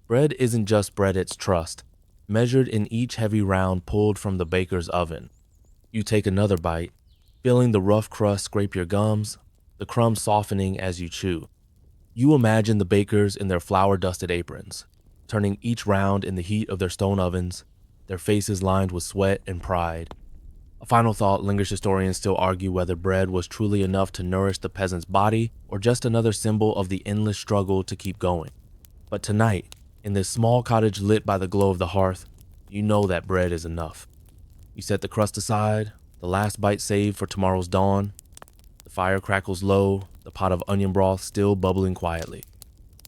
Bread isn't just bread, it's trust, measured in each heavy round pulled from the baker's oven. You take another bite, feeling the rough crust scrape your gums, the crumbs softening as you chew. You imagine the bakers in their flour-dusted aprons, turning each round in the heat of their stone ovens, their faces lined with sweat and pride. A final thought lingers. Historians still argue whether bread was truly enough to nourish the peasant's body or just another symbol of the endless struggle to keep going. But tonight, in this small cottage lit by the glow of the hearth, you know that bread is enough. You set the crust aside, the last bite saved for tomorrow's dawn. The fire crackles low, the pot of onion broth still bubbling quietly.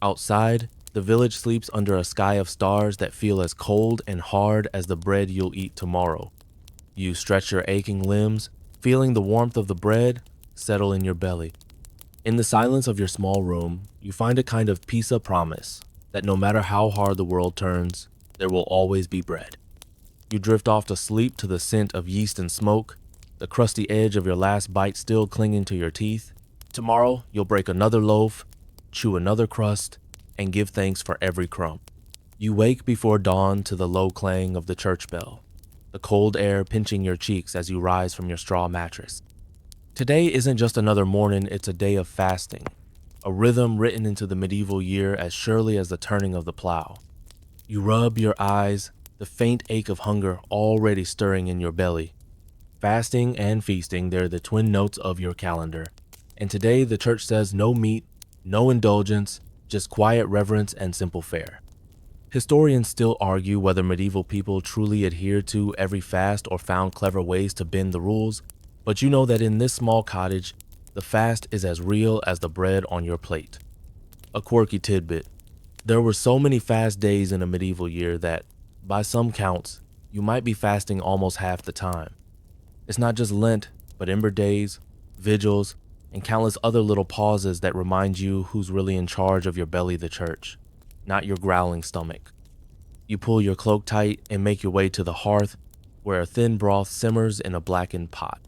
Outside, the village sleeps under a sky of stars that feel as cold and hard as the bread you'll eat tomorrow. You stretch your aching limbs, feeling the warmth of the bread settle in your belly. In the silence of your small room, you find a kind of peace of promise that no matter how hard the world turns, there will always be bread. You drift off to sleep to the scent of yeast and smoke, the crusty edge of your last bite still clinging to your teeth. Tomorrow, you'll break another loaf, chew another crust, and give thanks for every crumb. You wake before dawn to the low clang of the church bell, the cold air pinching your cheeks as you rise from your straw mattress. Today isn't just another morning, it's a day of fasting, a rhythm written into the medieval year as surely as the turning of the plow. You rub your eyes, the faint ache of hunger already stirring in your belly. Fasting and feasting, they're the twin notes of your calendar. And today, the church says no meat, no indulgence, just quiet reverence and simple fare. Historians still argue whether medieval people truly adhered to every fast or found clever ways to bend the rules, but you know that in this small cottage, the fast is as real as the bread on your plate. A quirky tidbit. There were so many fast days in a medieval year that, by some counts, you might be fasting almost half the time. It's not just Lent, but Ember Days, vigils, and countless other little pauses that remind you who's really in charge of your belly, the church, not your growling stomach. You pull your cloak tight and make your way to the hearth, where a thin broth simmers in a blackened pot.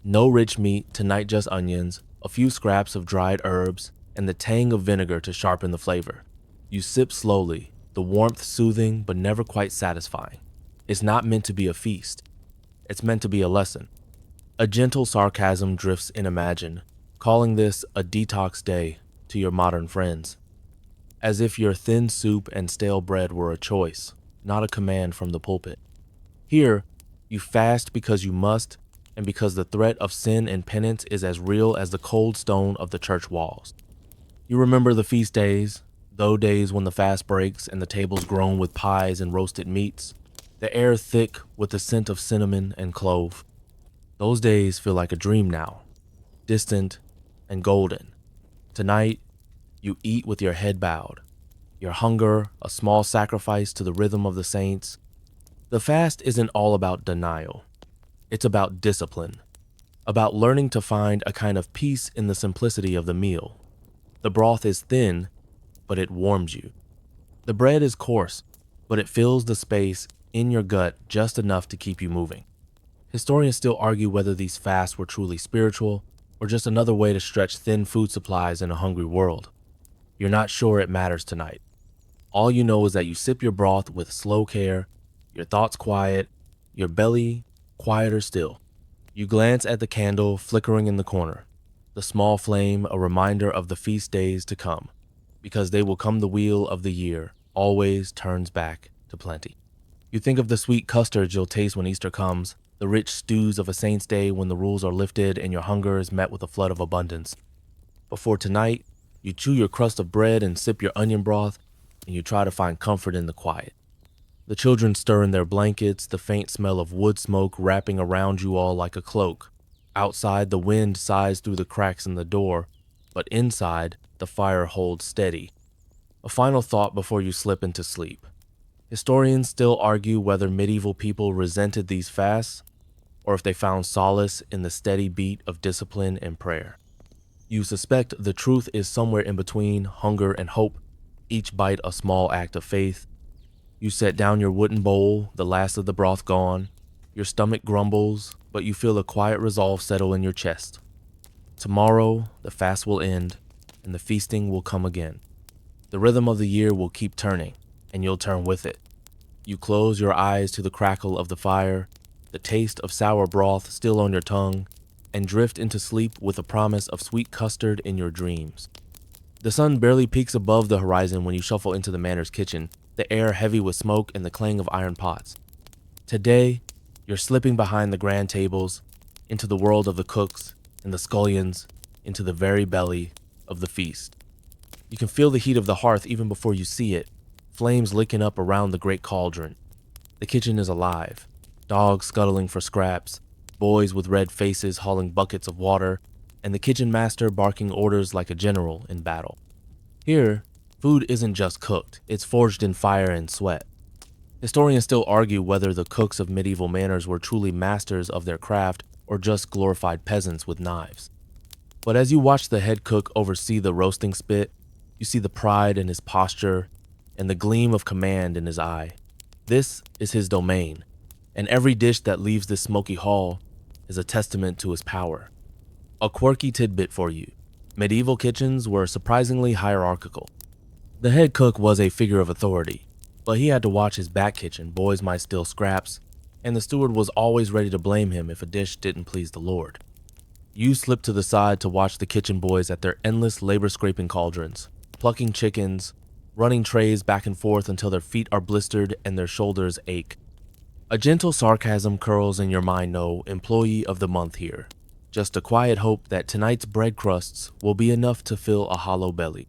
No rich meat, tonight just onions, a few scraps of dried herbs, and the tang of vinegar to sharpen the flavor. You sip slowly, the warmth soothing but never quite satisfying. It's not meant to be a feast. It's meant to be a lesson. A gentle sarcasm drifts in Imagine, calling this a detox day to your modern friends. As if your thin soup and stale bread were a choice, not a command from the pulpit. Here, you fast because you must, and because the threat of sin and penance is as real as the cold stone of the church walls. You remember the feast days, those days when the fast breaks and the tables groan with pies and roasted meats, the air thick with the scent of cinnamon and clove. Those days feel like a dream now, distant and golden. Tonight, you eat with your head bowed, your hunger a small sacrifice to the rhythm of the saints. The fast isn't all about denial. It's about discipline, about learning to find a kind of peace in the simplicity of the meal. The broth is thin, but it warms you. The bread is coarse, but it fills the space in your gut just enough to keep you moving. Historians still argue whether these fasts were truly spiritual or just another way to stretch thin food supplies in a hungry world. You're not sure it matters tonight. All you know is that you sip your broth with slow care, your thoughts quiet, your belly quieter still. You glance at the candle flickering in the corner, the small flame a reminder of the feast days to come, because they will come. The wheel of the year always turns back to plenty. You think of the sweet custards you'll taste when Easter comes, the rich stews of a saint's day when the rules are lifted and your hunger is met with a flood of abundance. Before tonight, you chew your crust of bread and sip your onion broth, and you try to find comfort in the quiet. The children stir in their blankets, the faint smell of wood smoke wrapping around you all like a cloak. Outside, the wind sighs through the cracks in the door, but inside, the fire holds steady. A final thought before you slip into sleep. Historians still argue whether medieval people resented these fasts, or if they found solace in the steady beat of discipline and prayer. You suspect the truth is somewhere in between hunger and hope, each bite a small act of faith. You set down your wooden bowl, the last of the broth gone. Your stomach grumbles, but you feel a quiet resolve settle in your chest. Tomorrow, the fast will end, and the feasting will come again. The rhythm of the year will keep turning, and you'll turn with it. You close your eyes to the crackle of the fire, the taste of sour broth still on your tongue, and drift into sleep with a promise of sweet custard in your dreams. The sun barely peaks above the horizon when you shuffle into the manor's kitchen, the air heavy with smoke and the clang of iron pots. Today, you're slipping behind the grand tables, into the world of the cooks and the scullions, into the very belly of the feast. You can feel the heat of the hearth even before you see it, flames licking up around the great cauldron. The kitchen is alive, dogs scuttling for scraps, boys with red faces hauling buckets of water, and the kitchen master barking orders like a general in battle. Here, food isn't just cooked, it's forged in fire and sweat. Historians still argue whether the cooks of medieval manors were truly masters of their craft or just glorified peasants with knives. But as you watch the head cook oversee the roasting spit, you see the pride in his posture and the gleam of command in his eye. This is his domain, and every dish that leaves this smoky hall is a testament to his power. A quirky tidbit for you. Medieval kitchens were surprisingly hierarchical. The head cook was a figure of authority, but he had to watch his back kitchen. Boys might steal scraps, and the steward was always ready to blame him if a dish didn't please the Lord. You slip to the side to watch the kitchen boys at their endless labor-scraping cauldrons, plucking chickens, running trays back and forth until their feet are blistered and their shoulders ache. A gentle sarcasm curls in your mind. No employee of the month here. Just a quiet hope that tonight's bread crusts will be enough to fill a hollow belly.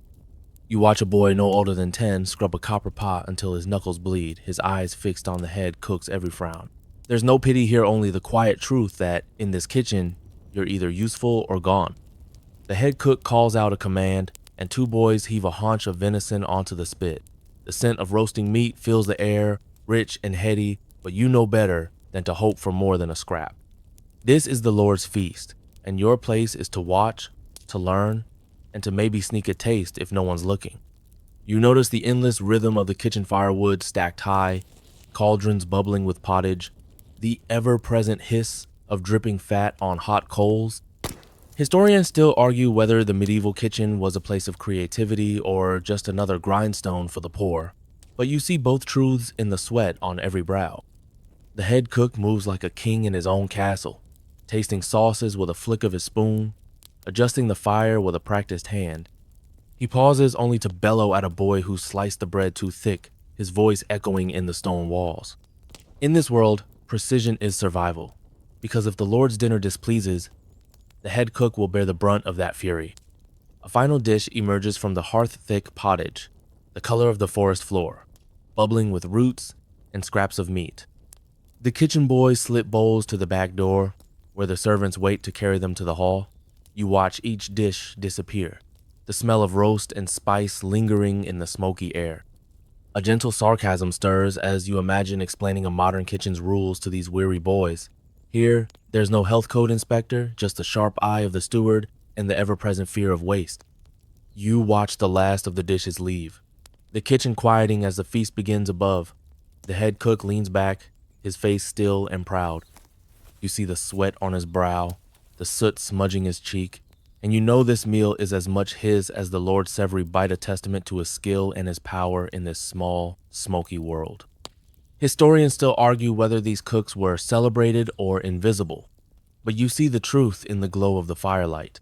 You watch a boy no older than 10 scrub a copper pot until his knuckles bleed, his eyes fixed on the head cook's every frown. There's no pity here, only the quiet truth that in this kitchen, you're either useful or gone. The head cook calls out a command, and two boys heave a haunch of venison onto the spit. The scent of roasting meat fills the air, rich and heady, but you know better than to hope for more than a scrap. This is the Lord's feast, and your place is to watch, to learn, and to maybe sneak a taste if no one's looking. You notice the endless rhythm of the kitchen firewood stacked high, cauldrons bubbling with pottage, the ever-present hiss of dripping fat on hot coals. Historians still argue whether the medieval kitchen was a place of creativity or just another grindstone for the poor, but you see both truths in the sweat on every brow. The head cook moves like a king in his own castle, tasting sauces with a flick of his spoon, adjusting the fire with a practiced hand. He pauses only to bellow at a boy who sliced the bread too thick, his voice echoing in the stone walls. In this world, precision is survival, because if the Lord's dinner displeases, the head cook will bear the brunt of that fury. A final dish emerges from the hearth-thick pottage, the color of the forest floor, bubbling with roots and scraps of meat. The kitchen boys slip bowls to the back door, where the servants wait to carry them to the hall. You watch each dish disappear, the smell of roast and spice lingering in the smoky air. A gentle sarcasm stirs as you imagine explaining a modern kitchen's rules to these weary boys. Here, there's no health code inspector, just the sharp eye of the steward and the ever-present fear of waste. You watch the last of the dishes leave, the kitchen quieting as the feast begins above. The head cook leans back, his face still and proud. You see the sweat on his brow, the soot smudging his cheek, and you know this meal is as much his as the Lord's savory bite, a testament to his skill and his power in this small, smoky world. Historians still argue whether these cooks were celebrated or invisible, but you see the truth in the glow of the firelight.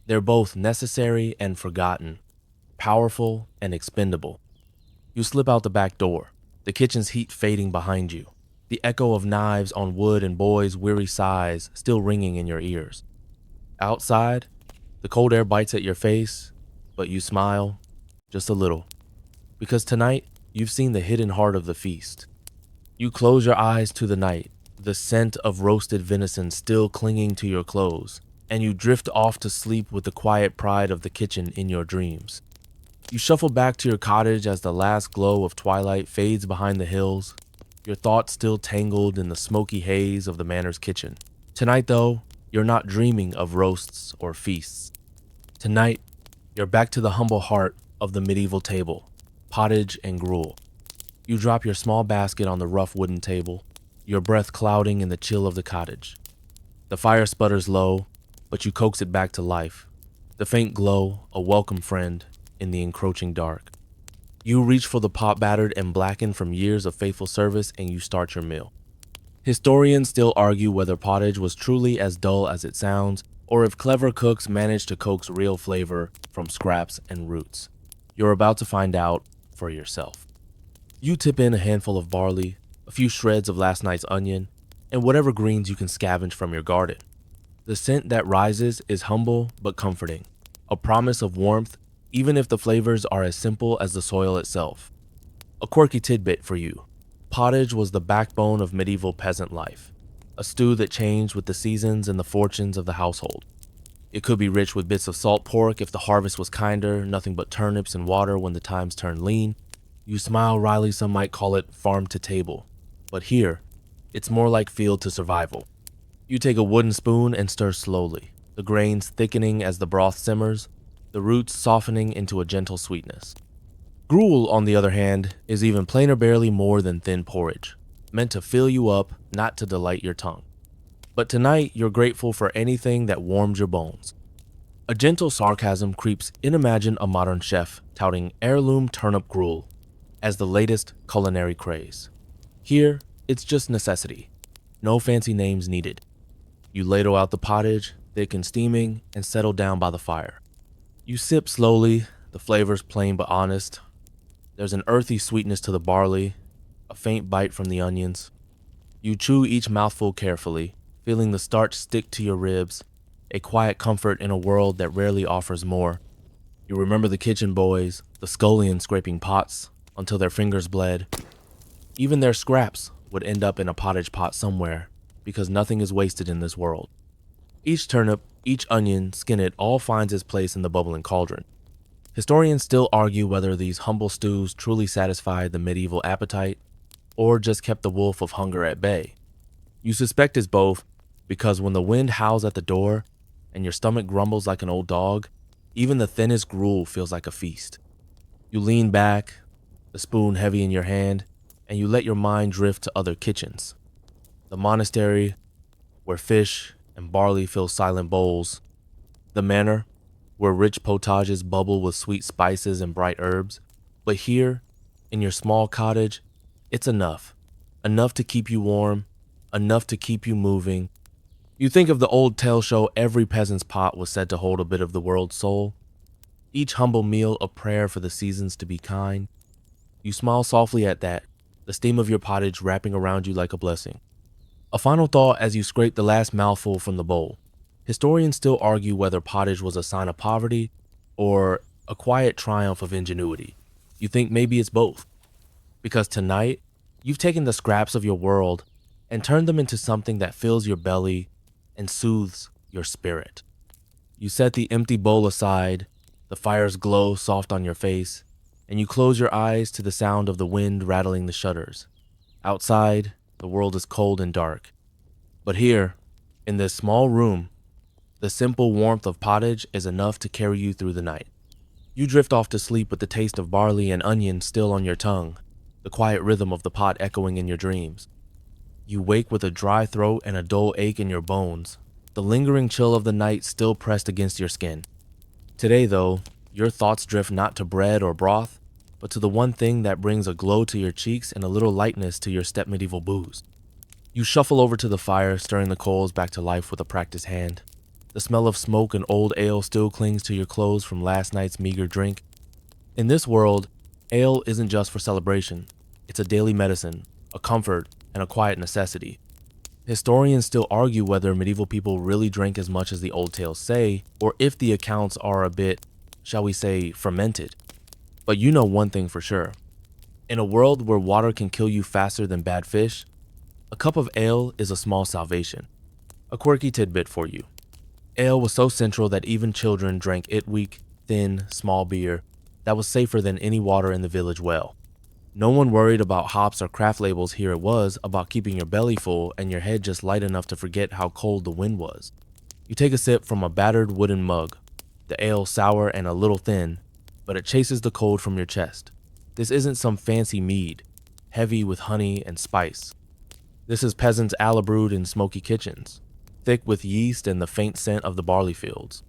They're both necessary and forgotten, powerful and expendable. You slip out the back door, the kitchen's heat fading behind you, the echo of knives on wood and boys' weary sighs still ringing in your ears. Outside, the cold air bites at your face, but you smile, just a little, because tonight you've seen the hidden heart of the feast. You close your eyes to the night, the scent of roasted venison still clinging to your clothes, and you drift off to sleep with the quiet pride of the kitchen in your dreams. You shuffle back to your cottage as the last glow of twilight fades behind the hills, your thoughts still tangled in the smoky haze of the manor's kitchen. Tonight, though, you're not dreaming of roasts or feasts. Tonight, you're back to the humble heart of the medieval table, pottage and gruel. You drop your small basket on the rough wooden table, your breath clouding in the chill of the cottage. The fire sputters low, but you coax it back to life, the faint glow, a welcome friend in the encroaching dark. You reach for the pot battered and blackened from years of faithful service, and you start your meal. Historians still argue whether pottage was truly as dull as it sounds, or if clever cooks managed to coax real flavor from scraps and roots. You're about to find out for yourself. You tip in a handful of barley, a few shreds of last night's onion, and whatever greens you can scavenge from your garden. The scent that rises is humble but comforting, a promise of warmth even if the flavors are as simple as the soil itself. A quirky tidbit for you. Pottage was the backbone of medieval peasant life, a stew that changed with the seasons and the fortunes of the household. It could be rich with bits of salt pork if the harvest was kinder, nothing but turnips and water when the times turned lean. You smile wryly, some might call it farm to table, but here, it's more like field to survival. You take a wooden spoon and stir slowly, the grains thickening as the broth simmers, the roots softening into a gentle sweetness. Gruel, on the other hand, is even plain or barely more than thin porridge, meant to fill you up, not to delight your tongue. But tonight, you're grateful for anything that warms your bones. A gentle sarcasm creeps in. Imagine a modern chef touting heirloom turnip gruel as the latest culinary craze. Here, it's just necessity. No fancy names needed. You ladle out the pottage, thick and steaming, and settle down by the fire. You sip slowly, the flavors plain but honest. There's an earthy sweetness to the barley, a faint bite from the onions. You chew each mouthful carefully, feeling the starch stick to your ribs, a quiet comfort in a world that rarely offers more. You remember the kitchen boys, the scullions scraping pots until their fingers bled. Even their scraps would end up in a pottage pot somewhere, because nothing is wasted in this world. Each turnip, each onion, skin it, all finds its place in the bubbling cauldron. Historians still argue whether these humble stews truly satisfied the medieval appetite or just kept the wolf of hunger at bay. You suspect it's both, because when the wind howls at the door and your stomach grumbles like an old dog, even the thinnest gruel feels like a feast. You lean back, the spoon heavy in your hand, and you let your mind drift to other kitchens. The monastery, where fish and barley fill silent bowls. The manor, where rich potages bubble with sweet spices and bright herbs. But here, in your small cottage, it's enough. Enough to keep you warm, enough to keep you moving. You think of the old tale show every peasant's pot was said to hold a bit of the world's soul. Each humble meal a prayer for the seasons to be kind. You smile softly at that, the steam of your pottage wrapping around you like a blessing. A final thought as you scrape the last mouthful from the bowl. Historians still argue whether pottage was a sign of poverty or a quiet triumph of ingenuity. You think maybe it's both. Because tonight, you've taken the scraps of your world and turned them into something that fills your belly and soothes your spirit. You set the empty bowl aside, the fire's glow soft on your face, and you close your eyes to the sound of the wind rattling the shutters. Outside, the world is cold and dark. But here, in this small room, the simple warmth of pottage is enough to carry you through the night. You drift off to sleep with the taste of barley and onion still on your tongue, the quiet rhythm of the pot echoing in your dreams. You wake with a dry throat and a dull ache in your bones, the lingering chill of the night still pressed against your skin. Today, though, your thoughts drift not to bread or broth, but to the one thing that brings a glow to your cheeks and a little lightness to your step-medieval booze. You shuffle over to the fire, stirring the coals back to life with a practiced hand. The smell of smoke and old ale still clings to your clothes from last night's meager drink. In this world, ale isn't just for celebration. It's a daily medicine, a comfort, and a quiet necessity. Historians still argue whether medieval people really drank as much as the old tales say, or if the accounts are a bit, shall we say, fermented. But you know one thing for sure. In a world where water can kill you faster than bad fish, a cup of ale is a small salvation. A quirky tidbit for you. Ale was so central that even children drank it weak, thin, small beer that was safer than any water in the village well. No one worried about hops or craft labels here. It was about keeping your belly full and your head just light enough to forget how cold the wind was. You take a sip from a battered wooden mug, the ale sour and a little thin, but it chases the cold from your chest. This isn't some fancy mead, heavy with honey and spice. This is peasants' ale brewed in smoky kitchens, thick with yeast and the faint scent of the barley fields.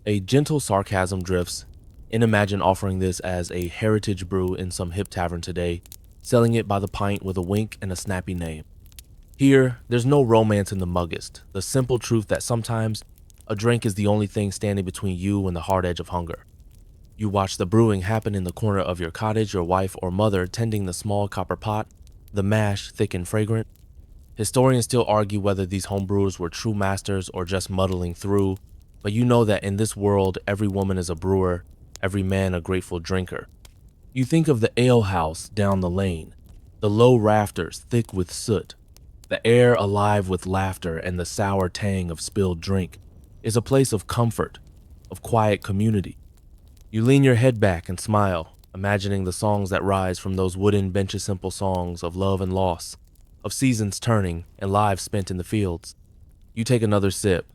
A gentle sarcasm drifts in. Imagine offering this as a heritage brew in some hip tavern today, selling it by the pint with a wink and a snappy name. Here, there's no romance in the muggist, the simple truth that sometimes a drink is the only thing standing between you and the hard edge of hunger. You watch the brewing happen in the corner of your cottage, your wife or mother tending the small copper pot, the mash thick and fragrant. Historians still argue whether these homebrewers were true masters or just muddling through, but you know that in this world, every woman is a brewer, every man a grateful drinker. You think of the ale house down the lane, the low rafters thick with soot, the air alive with laughter, and the sour tang of spilled drink is a place of comfort, of quiet community. You lean your head back and smile, imagining the songs that rise from those wooden benches, simple songs of love and loss, of seasons turning and lives spent in the fields. You take another sip,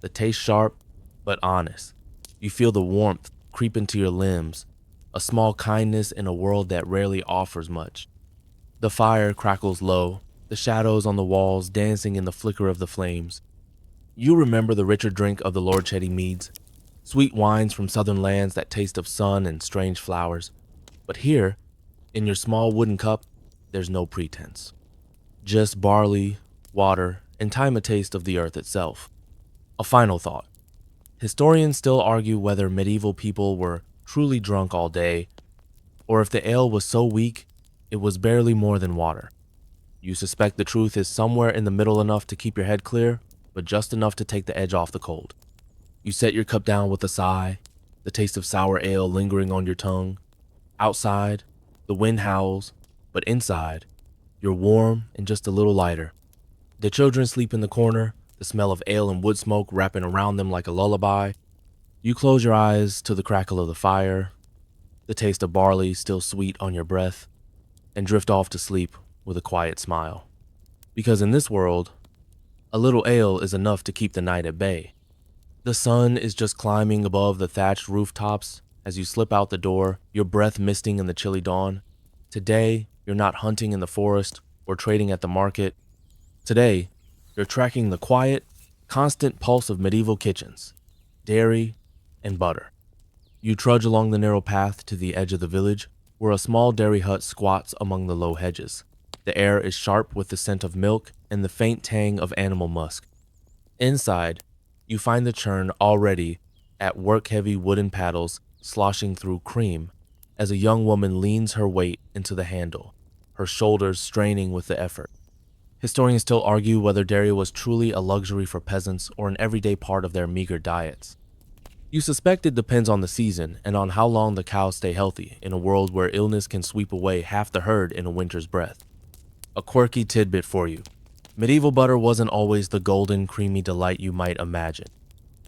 the taste sharp but honest. You feel the warmth creep into your limbs, a small kindness in a world that rarely offers much. The fire crackles low, the shadows on the walls dancing in the flicker of the flames. You remember the richer drink of the Lord Chetty meads, sweet wines from southern lands that taste of sun and strange flowers. But here, in your small wooden cup, there's no pretense. Just barley, water, and time a taste of the earth itself. A final thought. Historians still argue whether medieval people were truly drunk all day, or if the ale was so weak, it was barely more than water. You suspect the truth is somewhere in the middle, enough to keep your head clear, but just enough to take the edge off the cold. You set your cup down with a sigh, the taste of sour ale lingering on your tongue. Outside, the wind howls, but inside, you're warm and just a little lighter. The children sleep in the corner, the smell of ale and wood smoke wrapping around them like a lullaby. You close your eyes to the crackle of the fire, the taste of barley still sweet on your breath, and drift off to sleep with a quiet smile. Because in this world, a little ale is enough to keep the night at bay. The sun is just climbing above the thatched rooftops as you slip out the door, your breath misting in the chilly dawn. Today, you're not hunting in the forest or trading at the market. Today, you're tracking the quiet, constant pulse of medieval kitchens, dairy, and butter. You trudge along the narrow path to the edge of the village, where a small dairy hut squats among the low hedges. The air is sharp with the scent of milk and the faint tang of animal musk. Inside, you find the churn already at work-heavy wooden paddles sloshing through cream as a young woman leans her weight into the handle, her shoulders straining with the effort. Historians still argue whether dairy was truly a luxury for peasants or an everyday part of their meager diets. You suspect it depends on the season and on how long the cows stay healthy in a world where illness can sweep away half the herd in a winter's breath. A quirky tidbit for you. Medieval butter wasn't always the golden, creamy delight you might imagine.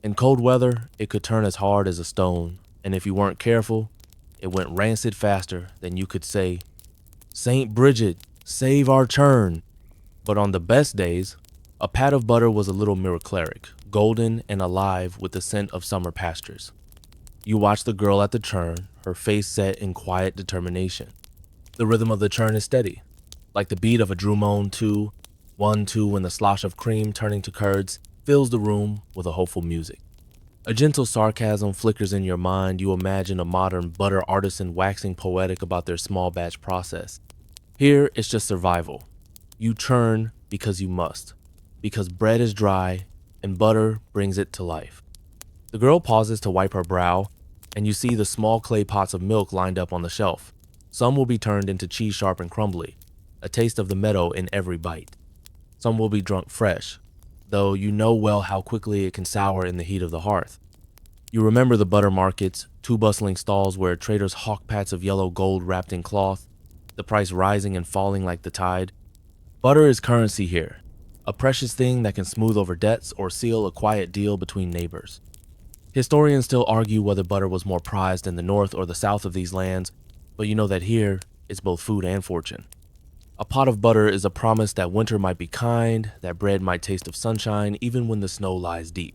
In cold weather, it could turn as hard as a stone, and if you weren't careful, it went rancid faster than you could say, "Saint Bridget, save our churn." But on the best days, a pat of butter was a little miracleric, golden and alive with the scent of summer pastures. You watch the girl at the churn, her face set in quiet determination. The rhythm of the churn is steady, like the beat of a drumone 2, 1-2 when the slosh of cream turning to curds fills the room with a hopeful music. A gentle sarcasm flickers in your mind. You imagine a modern butter artisan waxing poetic about their small batch process. Here, it's just survival. You churn because you must, because bread is dry and butter brings it to life. The girl pauses to wipe her brow, and you see the small clay pots of milk lined up on the shelf. Some will be turned into cheese sharp and crumbly, a taste of the meadow in every bite. Some will be drunk fresh, though you know well how quickly it can sour in the heat of the hearth. You remember the butter markets, two bustling stalls where traders hawk pats of yellow gold wrapped in cloth, the price rising and falling like the tide. Butter is currency here, a precious thing that can smooth over debts or seal a quiet deal between neighbors. Historians still argue whether butter was more prized in the north or the south of these lands, but you know that here, it's both food and fortune. A pot of butter is a promise that winter might be kind, that bread might taste of sunshine even when the snow lies deep.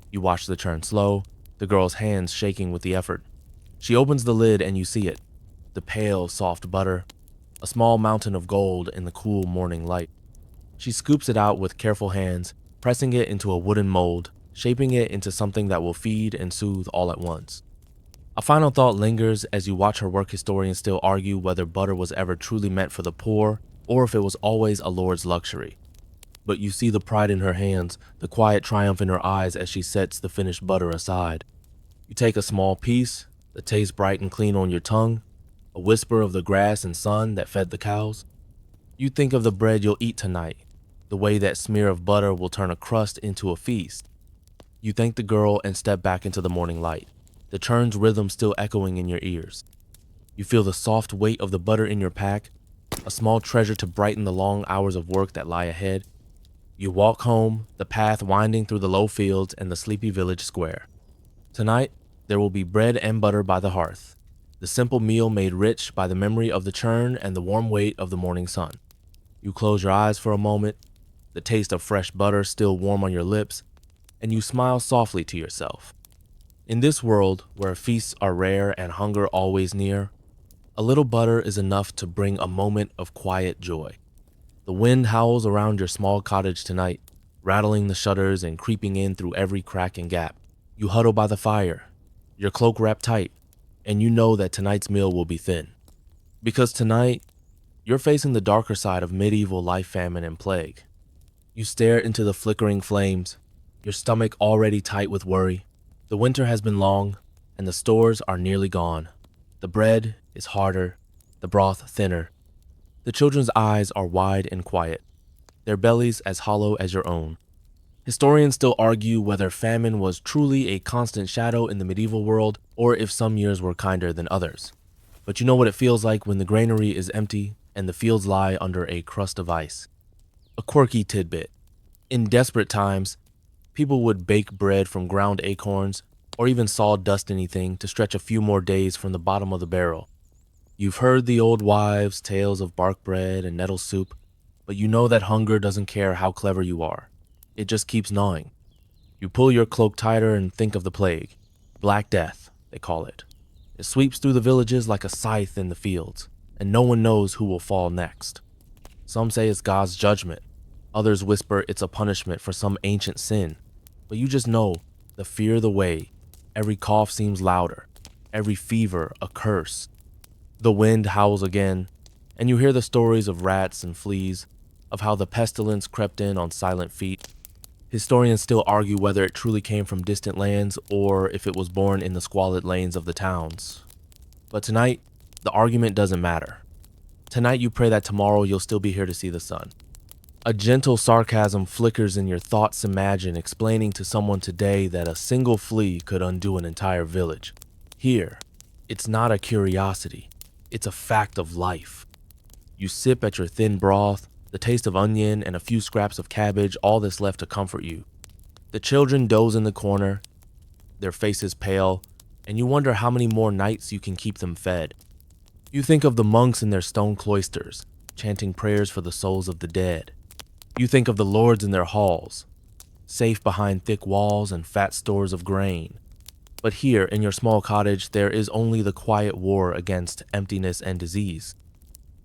You watch the churn slow, the girl's hands shaking with the effort. She opens the lid and you see it, the pale, soft butter, a small mountain of gold in the cool morning light. She scoops it out with careful hands, pressing it into a wooden mold, shaping it into something that will feed and soothe all at once. A final thought lingers as you watch her work. Historians still argue whether butter was ever truly meant for the poor or if it was always a lord's luxury. But you see the pride in her hands, the quiet triumph in her eyes as she sets the finished butter aside. You take a small piece, the taste bright and clean on your tongue, a whisper of the grass and sun that fed the cows. You think of the bread you'll eat tonight, the way that smear of butter will turn a crust into a feast. You thank the girl and step back into the morning light, the churn's rhythm still echoing in your ears. You feel the soft weight of the butter in your pack, a small treasure to brighten the long hours of work that lie ahead. You walk home, the path winding through the low fields and the sleepy village square. Tonight, there will be bread and butter by the hearth, the simple meal made rich by the memory of the churn and the warm weight of the morning sun. You close your eyes for a moment, the taste of fresh butter still warm on your lips, and you smile softly to yourself. In this world where feasts are rare and hunger always near, a little butter is enough to bring a moment of quiet joy. The wind howls around your small cottage tonight, rattling the shutters and creeping in through every crack and gap. You huddle by the fire, your cloak wrapped tight, and you know that tonight's meal will be thin. Because tonight, you're facing the darker side of medieval life, famine, and plague. You stare into the flickering flames, your stomach already tight with worry. The winter has been long, and the stores are nearly gone. The bread is harder, the broth thinner. The children's eyes are wide and quiet, their bellies as hollow as your own. Historians still argue whether famine was truly a constant shadow in the medieval world or if some years were kinder than others. But you know what it feels like when the granary is empty and the fields lie under a crust of ice. A quirky tidbit. In desperate times, people would bake bread from ground acorns or even sawdust anything to stretch a few more days from the bottom of the barrel. You've heard the old wives' tales of bark bread and nettle soup, but you know that hunger doesn't care how clever you are. It just keeps gnawing. You pull your cloak tighter and think of the plague. Black Death, they call it. It sweeps through the villages like a scythe in the fields, and no one knows who will fall next. Some say it's God's judgment. Others whisper it's a punishment for some ancient sin. But you just know, the fear the way. Every cough seems louder. Every fever a curse. The wind howls again, and you hear the stories of rats and fleas, of how the pestilence crept in on silent feet. Historians still argue whether it truly came from distant lands or if it was born in the squalid lanes of the towns. But tonight, the argument doesn't matter. Tonight you pray that tomorrow you'll still be here to see the sun. A gentle sarcasm flickers in your thoughts. Imagine explaining to someone today that a single flea could undo an entire village. Here, it's not a curiosity, it's a fact of life. You sip at your thin broth, the taste of onion and a few scraps of cabbage, all that's left to comfort you. The children doze in the corner, their faces pale, and you wonder how many more nights you can keep them fed. You think of the monks in their stone cloisters, chanting prayers for the souls of the dead. You think of the lords in their halls, safe behind thick walls and fat stores of grain. But here, in your small cottage, there is only the quiet war against emptiness and disease.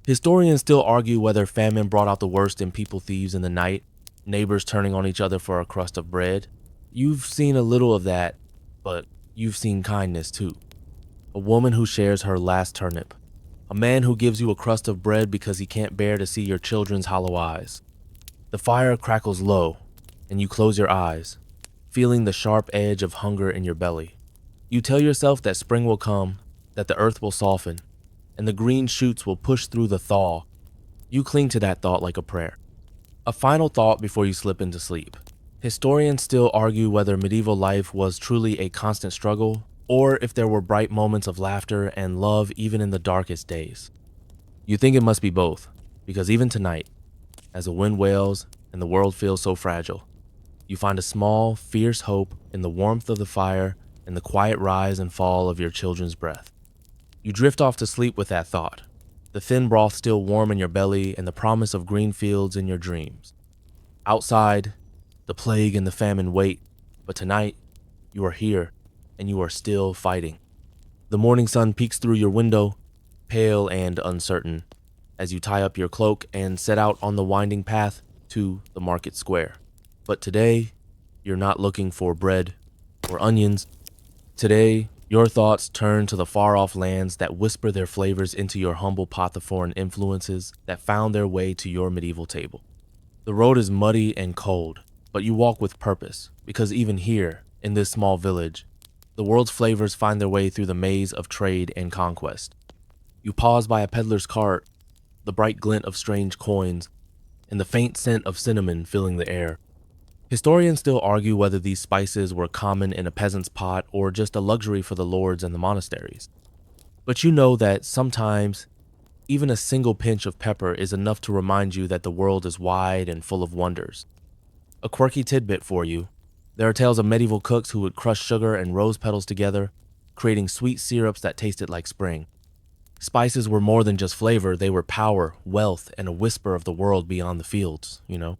Historians still argue whether famine brought out the worst in people thieves in the night, neighbors turning on each other for a crust of bread. You've seen a little of that, but you've seen kindness too. A woman who shares her last turnip. A man who gives you a crust of bread because he can't bear to see your children's hollow eyes. The fire crackles low, and you close your eyes, feeling the sharp edge of hunger in your belly. You tell yourself that spring will come, that the earth will soften, and the green shoots will push through the thaw. You cling to that thought like a prayer. A final thought before you slip into sleep. Historians still argue whether medieval life was truly a constant struggle, or if there were bright moments of laughter and love even in the darkest days. You think it must be both, because even tonight, as the wind wails and the world feels so fragile, you find a small, fierce hope in the warmth of the fire and the quiet rise and fall of your children's breath. You drift off to sleep with that thought, the thin broth still warm in your belly and the promise of green fields in your dreams. Outside, the plague and the famine wait, but tonight, you are here and you are still fighting. The morning sun peeks through your window, pale and uncertain, as you tie up your cloak and set out on the winding path to the market square. But today, you're not looking for bread or onions. Today, your thoughts turn to the far-off lands that whisper their flavors into your humble pot of foreign influences that found their way to your medieval table. The road is muddy and cold, but you walk with purpose, because even here, in this small village, the world's flavors find their way through the maze of trade and conquest. You pause by a peddler's cart, the bright glint of strange coins, and the faint scent of cinnamon filling the air. Historians still argue whether these spices were common in a peasant's pot or just a luxury for the lords and the monasteries. But you know that sometimes, even a single pinch of pepper is enough to remind you that the world is wide and full of wonders. A quirky tidbit for you. There are tales of medieval cooks who would crush sugar and rose petals together, creating sweet syrups that tasted like spring. Spices were more than just flavor, they were power, wealth, and a whisper of the world beyond the fields, you know?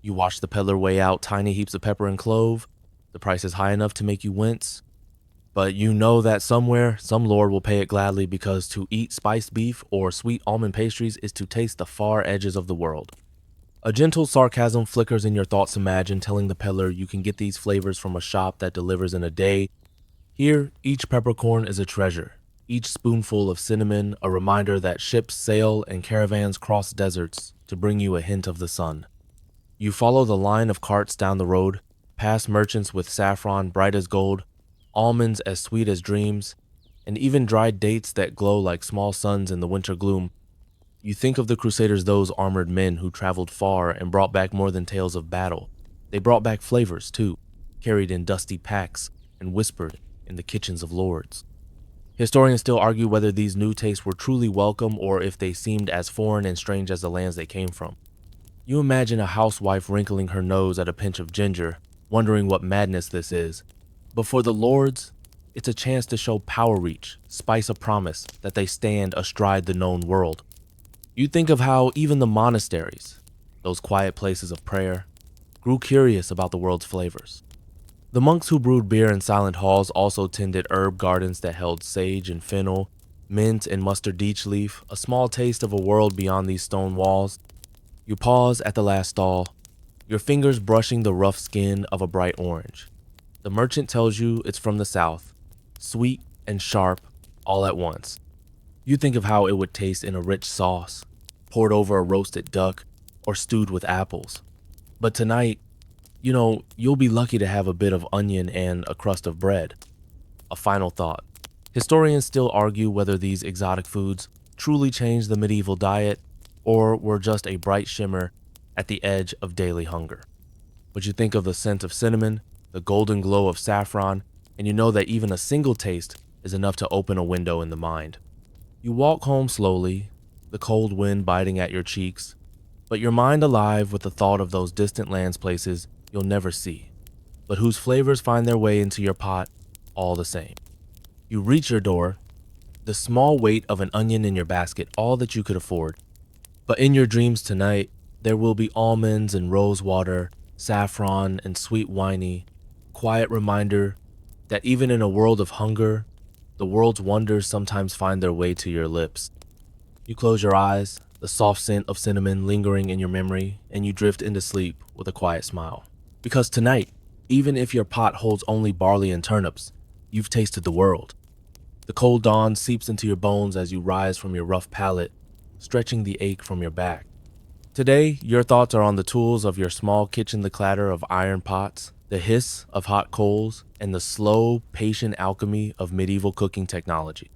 You watch the peddler weigh out tiny heaps of pepper and clove. The price is high enough to make you wince. But you know that somewhere, some lord will pay it gladly because to eat spiced beef or sweet almond pastries is to taste the far edges of the world. A gentle sarcasm flickers in your thoughts. Imagine telling the peddler you can get these flavors from a shop that delivers in a day. Here, each peppercorn is a treasure. Each spoonful of cinnamon, a reminder that ships sail and caravans cross deserts to bring you a hint of the sun. You follow the line of carts down the road, past merchants with saffron bright as gold, almonds as sweet as dreams, and even dried dates that glow like small suns in the winter gloom. You think of the Crusaders, those armored men who traveled far and brought back more than tales of battle. They brought back flavors, too, carried in dusty packs and whispered in the kitchens of lords. Historians still argue whether these new tastes were truly welcome or if they seemed as foreign and strange as the lands they came from. You imagine a housewife wrinkling her nose at a pinch of ginger, wondering what madness this is. But for the lords, it's a chance to show power reach, spice a promise that they stand astride the known world. You think of how even the monasteries, those quiet places of prayer, grew curious about the world's flavors. The monks who brewed beer in silent halls also tended herb gardens that held sage and fennel, mint and mustard beech leaf, a small taste of a world beyond these stone walls. You pause at the last stall, your fingers brushing the rough skin of a bright orange. The merchant tells you it's from the south, sweet and sharp all at once. You think of how it would taste in a rich sauce, poured over a roasted duck, or stewed with apples. But tonight, you'll be lucky to have a bit of onion and a crust of bread. A final thought. Historians still argue whether these exotic foods truly changed the medieval diet or were just a bright shimmer at the edge of daily hunger. But you think of the scent of cinnamon, the golden glow of saffron, and you know that even a single taste is enough to open a window in the mind. You walk home slowly, the cold wind biting at your cheeks, but your mind alive with the thought of those distant lands, places you'll never see, but whose flavors find their way into your pot all the same. You reach your door, the small weight of an onion in your basket, all that you could afford. But in your dreams tonight, there will be almonds and rose water, saffron and sweet winey, quiet reminder that even in a world of hunger, the world's wonders sometimes find their way to your lips. You close your eyes, the soft scent of cinnamon lingering in your memory, and you drift into sleep with a quiet smile. Because tonight, even if your pot holds only barley and turnips, you've tasted the world. The cold dawn seeps into your bones as you rise from your rough pallet, stretching the ache from your back. Today, your thoughts are on the tools of your small kitchen, the clatter of iron pots, the hiss of hot coals, and the slow, patient alchemy of medieval cooking technology.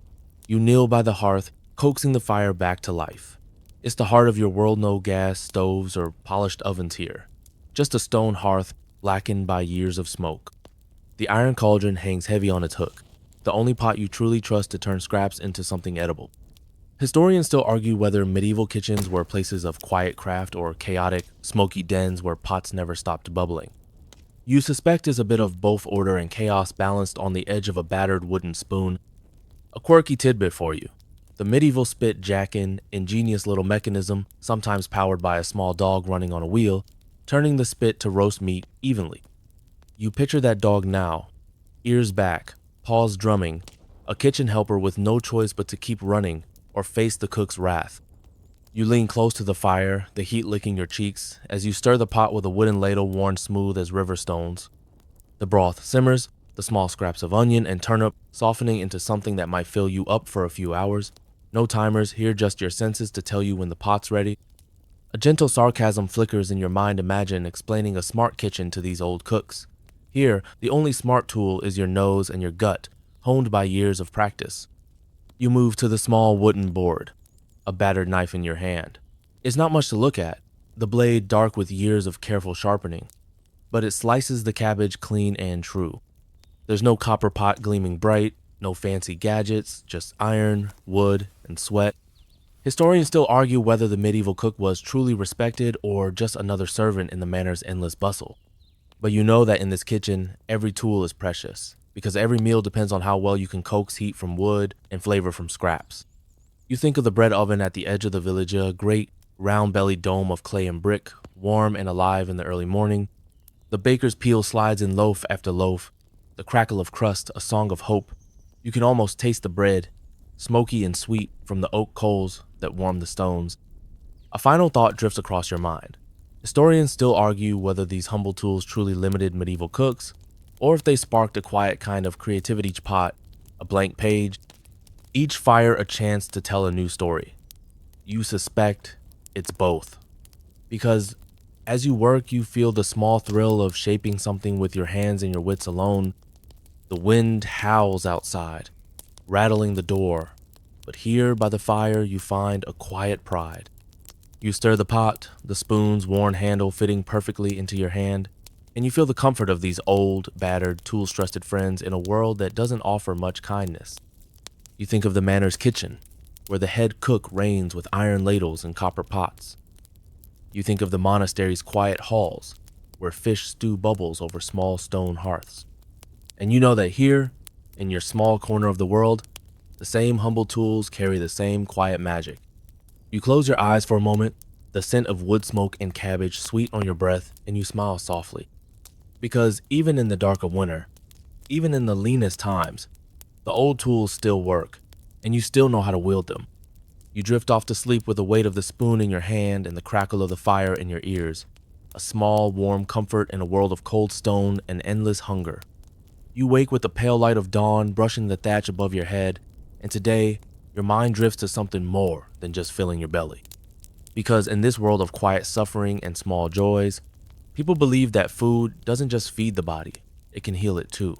You kneel by the hearth, coaxing the fire back to life. It's the heart of your world, no gas stoves or polished ovens here. Just a stone hearth blackened by years of smoke. The iron cauldron hangs heavy on its hook, the only pot you truly trust to turn scraps into something edible. Historians still argue whether medieval kitchens were places of quiet craft or chaotic, smoky dens where pots never stopped bubbling. You suspect it's a bit of both order and chaos balanced on the edge of a battered wooden spoon. A quirky tidbit for you. The medieval spit jackin, ingenious little mechanism, sometimes powered by a small dog running on a wheel, turning the spit to roast meat evenly. You picture that dog now, ears back, paws drumming, a kitchen helper with no choice but to keep running or face the cook's wrath. You lean close to the fire, the heat licking your cheeks, as you stir the pot with a wooden ladle worn smooth as river stones. The broth simmers, the small scraps of onion and turnip softening into something that might fill you up for a few hours. No timers, here just your senses to tell you when the pot's ready. A gentle sarcasm flickers in your mind, imagine explaining a smart kitchen to these old cooks. Here, the only smart tool is your nose and your gut, honed by years of practice. You move to the small wooden board, a battered knife in your hand. It's not much to look at, the blade dark with years of careful sharpening, but it slices the cabbage clean and true. There's no copper pot gleaming bright, no fancy gadgets, just iron, wood, and sweat. Historians still argue whether the medieval cook was truly respected or just another servant in the manor's endless bustle. But you know that in this kitchen, every tool is precious, because every meal depends on how well you can coax heat from wood and flavor from scraps. You think of the bread oven at the edge of the village, a great, round-bellied dome of clay and brick, warm and alive in the early morning. The baker's peel slides in loaf after loaf, the crackle of crust a song of hope. You can almost taste the bread, smoky and sweet from the oak coals that warm the stones. A final thought drifts across your mind. Historians still argue whether these humble tools truly limited medieval cooks, or if they sparked a quiet kind of creativity. Each pot, a blank page, each fire a chance to tell a new story. You suspect it's both. Because as you work, you feel the small thrill of shaping something with your hands and your wits alone. The wind howls outside, rattling the door, But here by the fire, you find a quiet pride. You stir the pot, the spoon's worn handle fitting perfectly into your hand, and you feel the comfort of these old, battered, tool-strusted friends in a world that doesn't offer much kindness. You think of the manor's kitchen, where the head cook reigns with iron ladles and copper pots. You think of the monastery's quiet halls, where fish stew bubbles over small stone hearths. And you know that here, in your small corner of the world, the same humble tools carry the same quiet magic. You close your eyes for a moment, the scent of wood smoke and cabbage sweet on your breath, and you smile softly. Because even in the dark of winter, even in the leanest times, the old tools still work, and you still know how to wield them. You drift off to sleep with the weight of the spoon in your hand and the crackle of the fire in your ears, a small, warm comfort in a world of cold stone and endless hunger. You wake with the pale light of dawn brushing the thatch above your head, and today, your mind drifts to something more than just filling your belly. Because in this world of quiet suffering and small joys, people believe that food doesn't just feed the body, it can heal it too.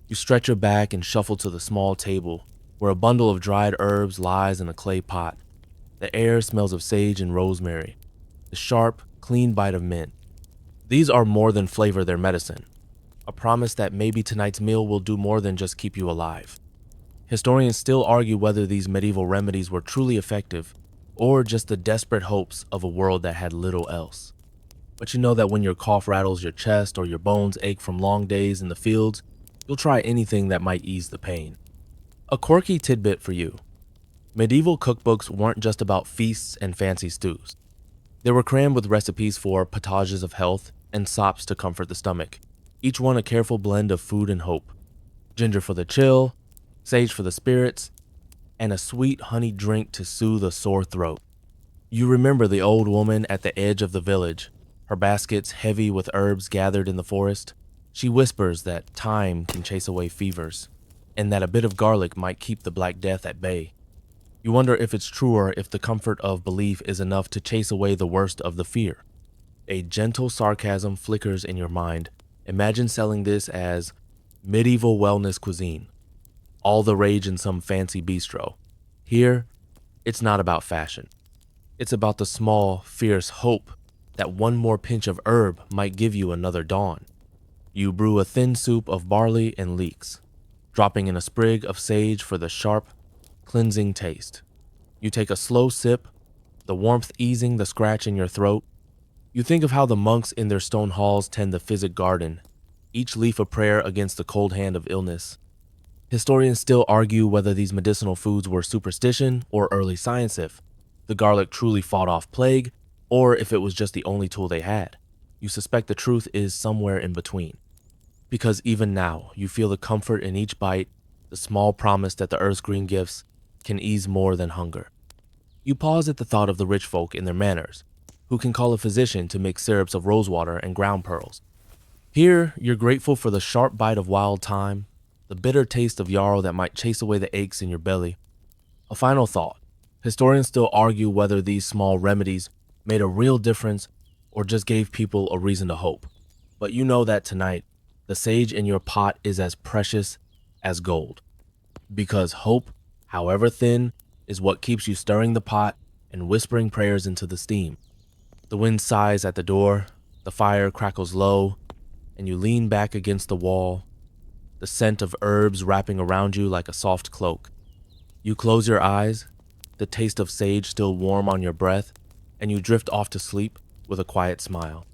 You stretch your back and shuffle to the small table, where a bundle of dried herbs lies in a clay pot. The air smells of sage and rosemary, the sharp, clean bite of mint. These are more than flavor, they're medicine, a promise that maybe tonight's meal will do more than just keep you alive. Historians still argue whether these medieval remedies were truly effective, or just the desperate hopes of a world that had little else. But you know that when your cough rattles your chest or your bones ache from long days in the fields, you'll try anything that might ease the pain. A quirky tidbit for you. Medieval cookbooks weren't just about feasts and fancy stews. They were crammed with recipes for potages of health and sops to comfort the stomach, each one a careful blend of food and hope. Ginger for the chill, sage for the spirits, and a sweet honey drink to soothe a sore throat. You remember the old woman at the edge of the village, her baskets heavy with herbs gathered in the forest. She whispers that thyme can chase away fevers, and that a bit of garlic might keep the Black Death at bay. You wonder if it's true or if the comfort of belief is enough to chase away the worst of the fear. A gentle sarcasm flickers in your mind. Imagine selling this as medieval wellness cuisine, all the rage in some fancy bistro. Here, it's not about fashion. It's about the small, fierce hope that one more pinch of herb might give you another dawn. You brew a thin soup of barley and leeks, dropping in a sprig of sage for the sharp, cleansing taste. You take a slow sip, the warmth easing the scratch in your throat. You think of how the monks in their stone halls tend the physic garden, each leaf a prayer against the cold hand of illness. Historians still argue whether these medicinal foods were superstition or early science, if the garlic truly fought off plague, or if it was just the only tool they had. You suspect the truth is somewhere in between. Because even now, you feel the comfort in each bite, the small promise that the earth's green gifts can ease more than hunger. You pause at the thought of the rich folk in their manors, who can call a physician to make syrups of rosewater and ground pearls. Here, you're grateful for the sharp bite of wild thyme, the bitter taste of yarrow that might chase away the aches in your belly. A final thought. Historians still argue whether these small remedies made a real difference or just gave people a reason to hope. But you know that tonight, the sage in your pot is as precious as gold. Because hope, however thin, is what keeps you stirring the pot and whispering prayers into the steam. The wind sighs at the door, the fire crackles low, and you lean back against the wall, the scent of herbs wrapping around you like a soft cloak. You close your eyes, the taste of sage still warm on your breath, and you drift off to sleep with a quiet smile.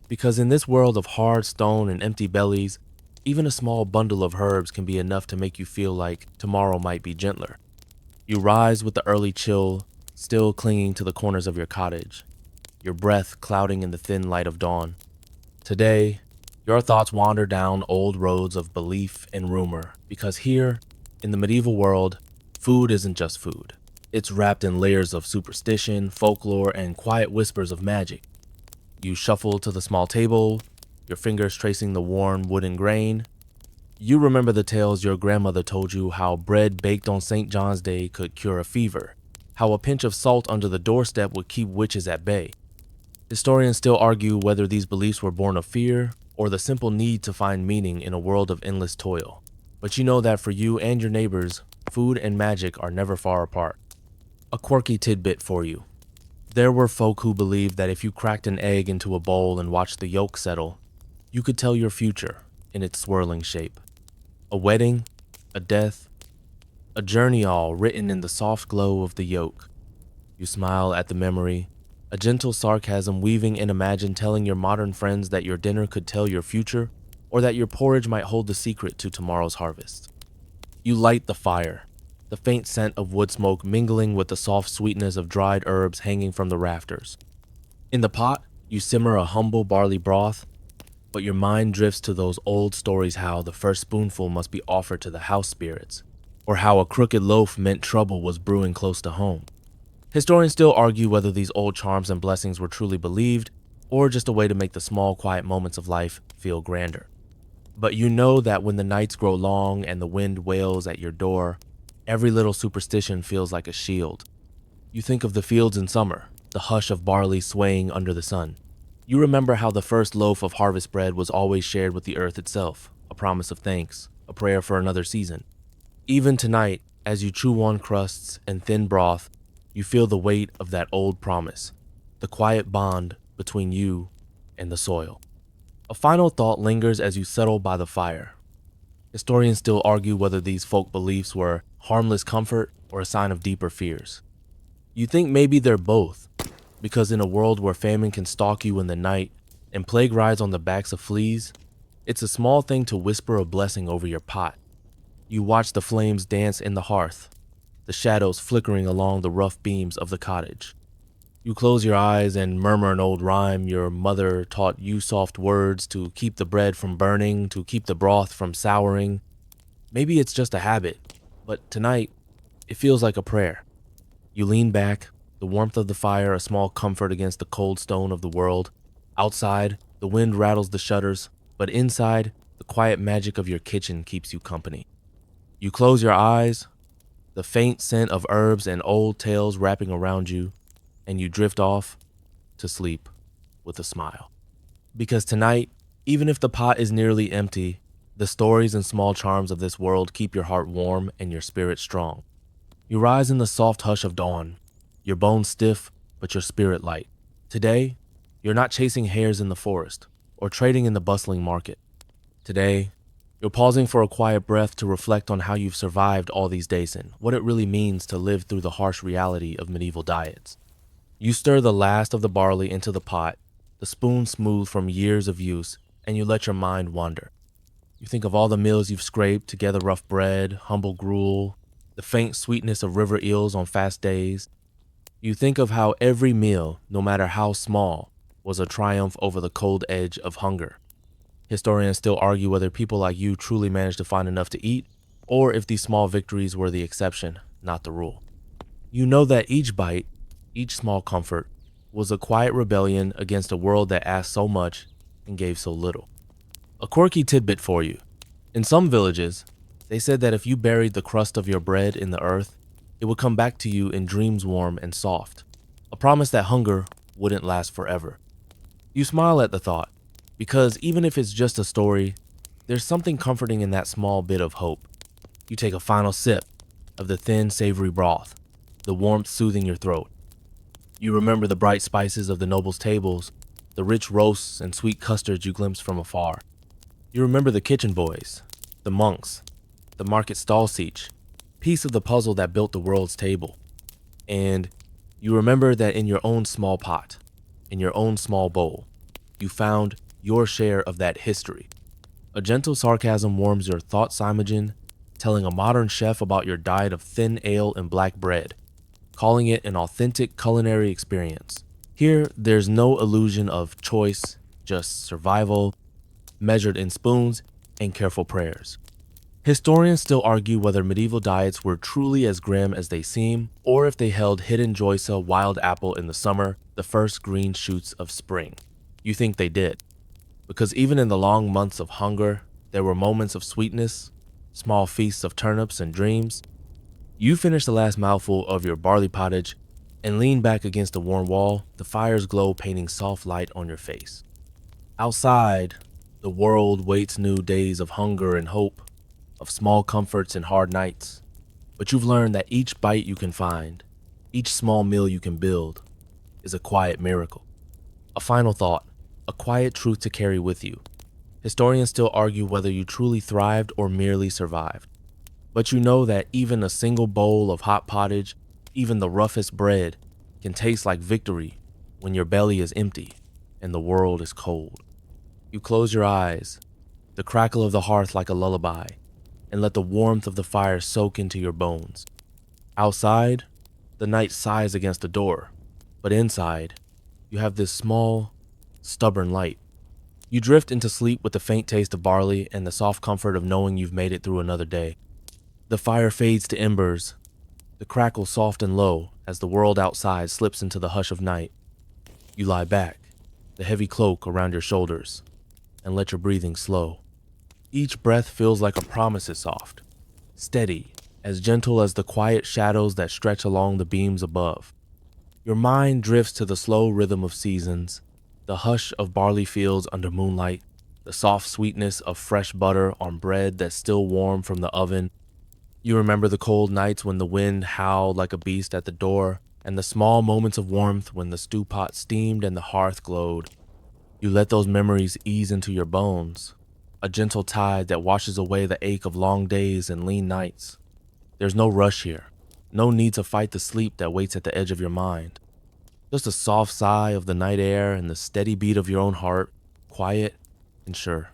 Because in this world of hard stone and empty bellies, even a small bundle of herbs can be enough to make you feel like tomorrow might be gentler. You rise with the early chill, still clinging to the corners of your cottage, your breath clouding in the thin light of dawn. Today, your thoughts wander down old roads of belief and rumor, because here, in the medieval world, food isn't just food. It's wrapped in layers of superstition, folklore, and quiet whispers of magic. You shuffle to the small table, your fingers tracing the worn wooden grain. You remember the tales your grandmother told you, how bread baked on St. John's Day could cure a fever, how a pinch of salt under the doorstep would keep witches at bay. Historians still argue whether these beliefs were born of fear or the simple need to find meaning in a world of endless toil. But you know that for you and your neighbors, food and magic are never far apart. A quirky tidbit for you. There were folk who believed that if you cracked an egg into a bowl and watched the yolk settle, you could tell your future in its swirling shape. A wedding, a death, a journey all written in the soft glow of the yolk. You smile at the memory, a gentle sarcasm weaving in imagine telling your modern friends that your dinner could tell your future, or that your porridge might hold the secret to tomorrow's harvest. You light the fire, the faint scent of wood smoke mingling with the soft sweetness of dried herbs hanging from the rafters. In the pot, you simmer a humble barley broth, but your mind drifts to those old stories how the first spoonful must be offered to the house spirits, or how a crooked loaf meant trouble was brewing close to home. Historians still argue whether these old charms and blessings were truly believed, or just a way to make the small, quiet moments of life feel grander. But you know that when the nights grow long and the wind wails at your door, every little superstition feels like a shield. You think of the fields in summer, the hush of barley swaying under the sun. You remember how the first loaf of harvest bread was always shared with the earth itself, a promise of thanks, a prayer for another season. Even tonight, as you chew on crusts and thin broth, you feel the weight of that old promise, the quiet bond between you and the soil. A final thought lingers as you settle by the fire. Historians still argue whether these folk beliefs were harmless comfort or a sign of deeper fears. You think maybe they're both, because in a world where famine can stalk you in the night and plague rides on the backs of fleas, it's a small thing to whisper a blessing over your pot. You watch the flames dance in the hearth, the shadows flickering along the rough beams of the cottage. You close your eyes and murmur an old rhyme your mother taught you, soft words to keep the bread from burning, to keep the broth from souring. Maybe it's just a habit, but tonight, it feels like a prayer. You lean back, the warmth of the fire a small comfort against the cold stone of the world. Outside, the wind rattles the shutters, but inside, the quiet magic of your kitchen keeps you company. You close your eyes, the faint scent of herbs and old tales wrapping around you, and you drift off to sleep with a smile. Because tonight, even if the pot is nearly empty, the stories and small charms of this world keep your heart warm and your spirit strong. You rise in the soft hush of dawn, your bones stiff, but your spirit light. Today, you're not chasing hares in the forest or trading in the bustling market. Today, you're pausing for a quiet breath to reflect on how you've survived all these days and what it really means to live through the harsh reality of medieval diets. You stir the last of the barley into the pot, the spoon smooth from years of use, and you let your mind wander. You think of all the meals you've scraped to gather rough bread, humble gruel, the faint sweetness of river eels on fast days. You think of how every meal, no matter how small, was a triumph over the cold edge of hunger. Historians still argue whether people like you truly managed to find enough to eat, or if these small victories were the exception, not the rule. You know that each bite, each small comfort, was a quiet rebellion against a world that asked so much and gave so little. A quirky tidbit for you. In some villages, they said that if you buried the crust of your bread in the earth, it would come back to you in dreams warm and soft, a promise that hunger wouldn't last forever. You smile at the thought, because even if it's just a story, there's something comforting in that small bit of hope. You take a final sip of the thin, savory broth, the warmth soothing your throat. You remember the bright spices of the nobles' tables, the rich roasts and sweet custards you glimpsed from afar. You remember the kitchen boys, the monks, the market stall siege, piece of the puzzle that built the world's table. And you remember that in your own small pot, in your own small bowl, you found your share of that history. A gentle sarcasm warms your thoughts, Imogen, telling a modern chef about your diet of thin ale and black bread, calling it an authentic culinary experience. Here, there's no illusion of choice, just survival, measured in spoons and careful prayers. Historians still argue whether medieval diets were truly as grim as they seem, or if they held hidden joysa wild apple in the summer, the first green shoots of spring. You think they did, because even in the long months of hunger, there were moments of sweetness, small feasts of turnips and dreams. You finish the last mouthful of your barley pottage and lean back against the warm wall, the fire's glow painting soft light on your face. Outside, the world waits new days of hunger and hope, of small comforts and hard nights, But you've learned that each bite you can find, each small meal you can build, is a quiet miracle. A final thought, a quiet truth to carry with you. Historians still argue whether you truly thrived or merely survived. But you know that even a single bowl of hot pottage, even the roughest bread, can taste like victory when your belly is empty and the world is cold. You close your eyes, the crackle of the hearth like a lullaby, and let the warmth of the fire soak into your bones. Outside, the night sighs against the door, but inside, you have this small, stubborn light. You drift into sleep with the faint taste of barley and the soft comfort of knowing you've made it through another day. The fire fades to embers, the crackle soft and low as the world outside slips into the hush of night. You lie back, the heavy cloak around your shoulders, and let your breathing slow. Each breath feels like a promise is soft, steady, as gentle as the quiet shadows that stretch along the beams above. Your mind drifts to the slow rhythm of seasons, the hush of barley fields under moonlight, the soft sweetness of fresh butter on bread that's still warm from the oven. You remember the cold nights when the wind howled like a beast at the door, and the small moments of warmth when the stew pot steamed and the hearth glowed. You let those memories ease into your bones, a gentle tide that washes away the ache of long days and lean nights. There's no rush here, no need to fight the sleep that waits at the edge of your mind. Just a soft sigh of the night air and the steady beat of your own heart, quiet and sure.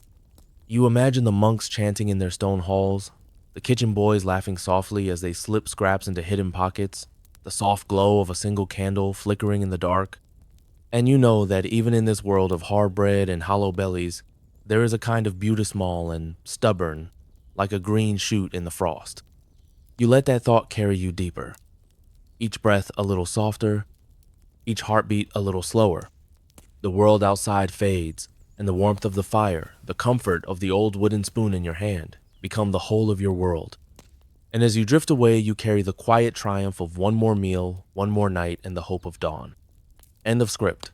You imagine the monks chanting in their stone halls, the kitchen boys laughing softly as they slip scraps into hidden pockets, the soft glow of a single candle flickering in the dark. And you know that even in this world of hard bread and hollow bellies, there is a kind of beauty small and stubborn, like a green shoot in the frost. You let that thought carry you deeper, each breath a little softer, each heartbeat a little slower. The world outside fades, and the warmth of the fire, the comfort of the old wooden spoon in your hand, become the whole of your world. And as you drift away, you carry the quiet triumph of one more meal, one more night, and the hope of dawn. End of script.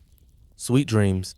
Sweet dreams.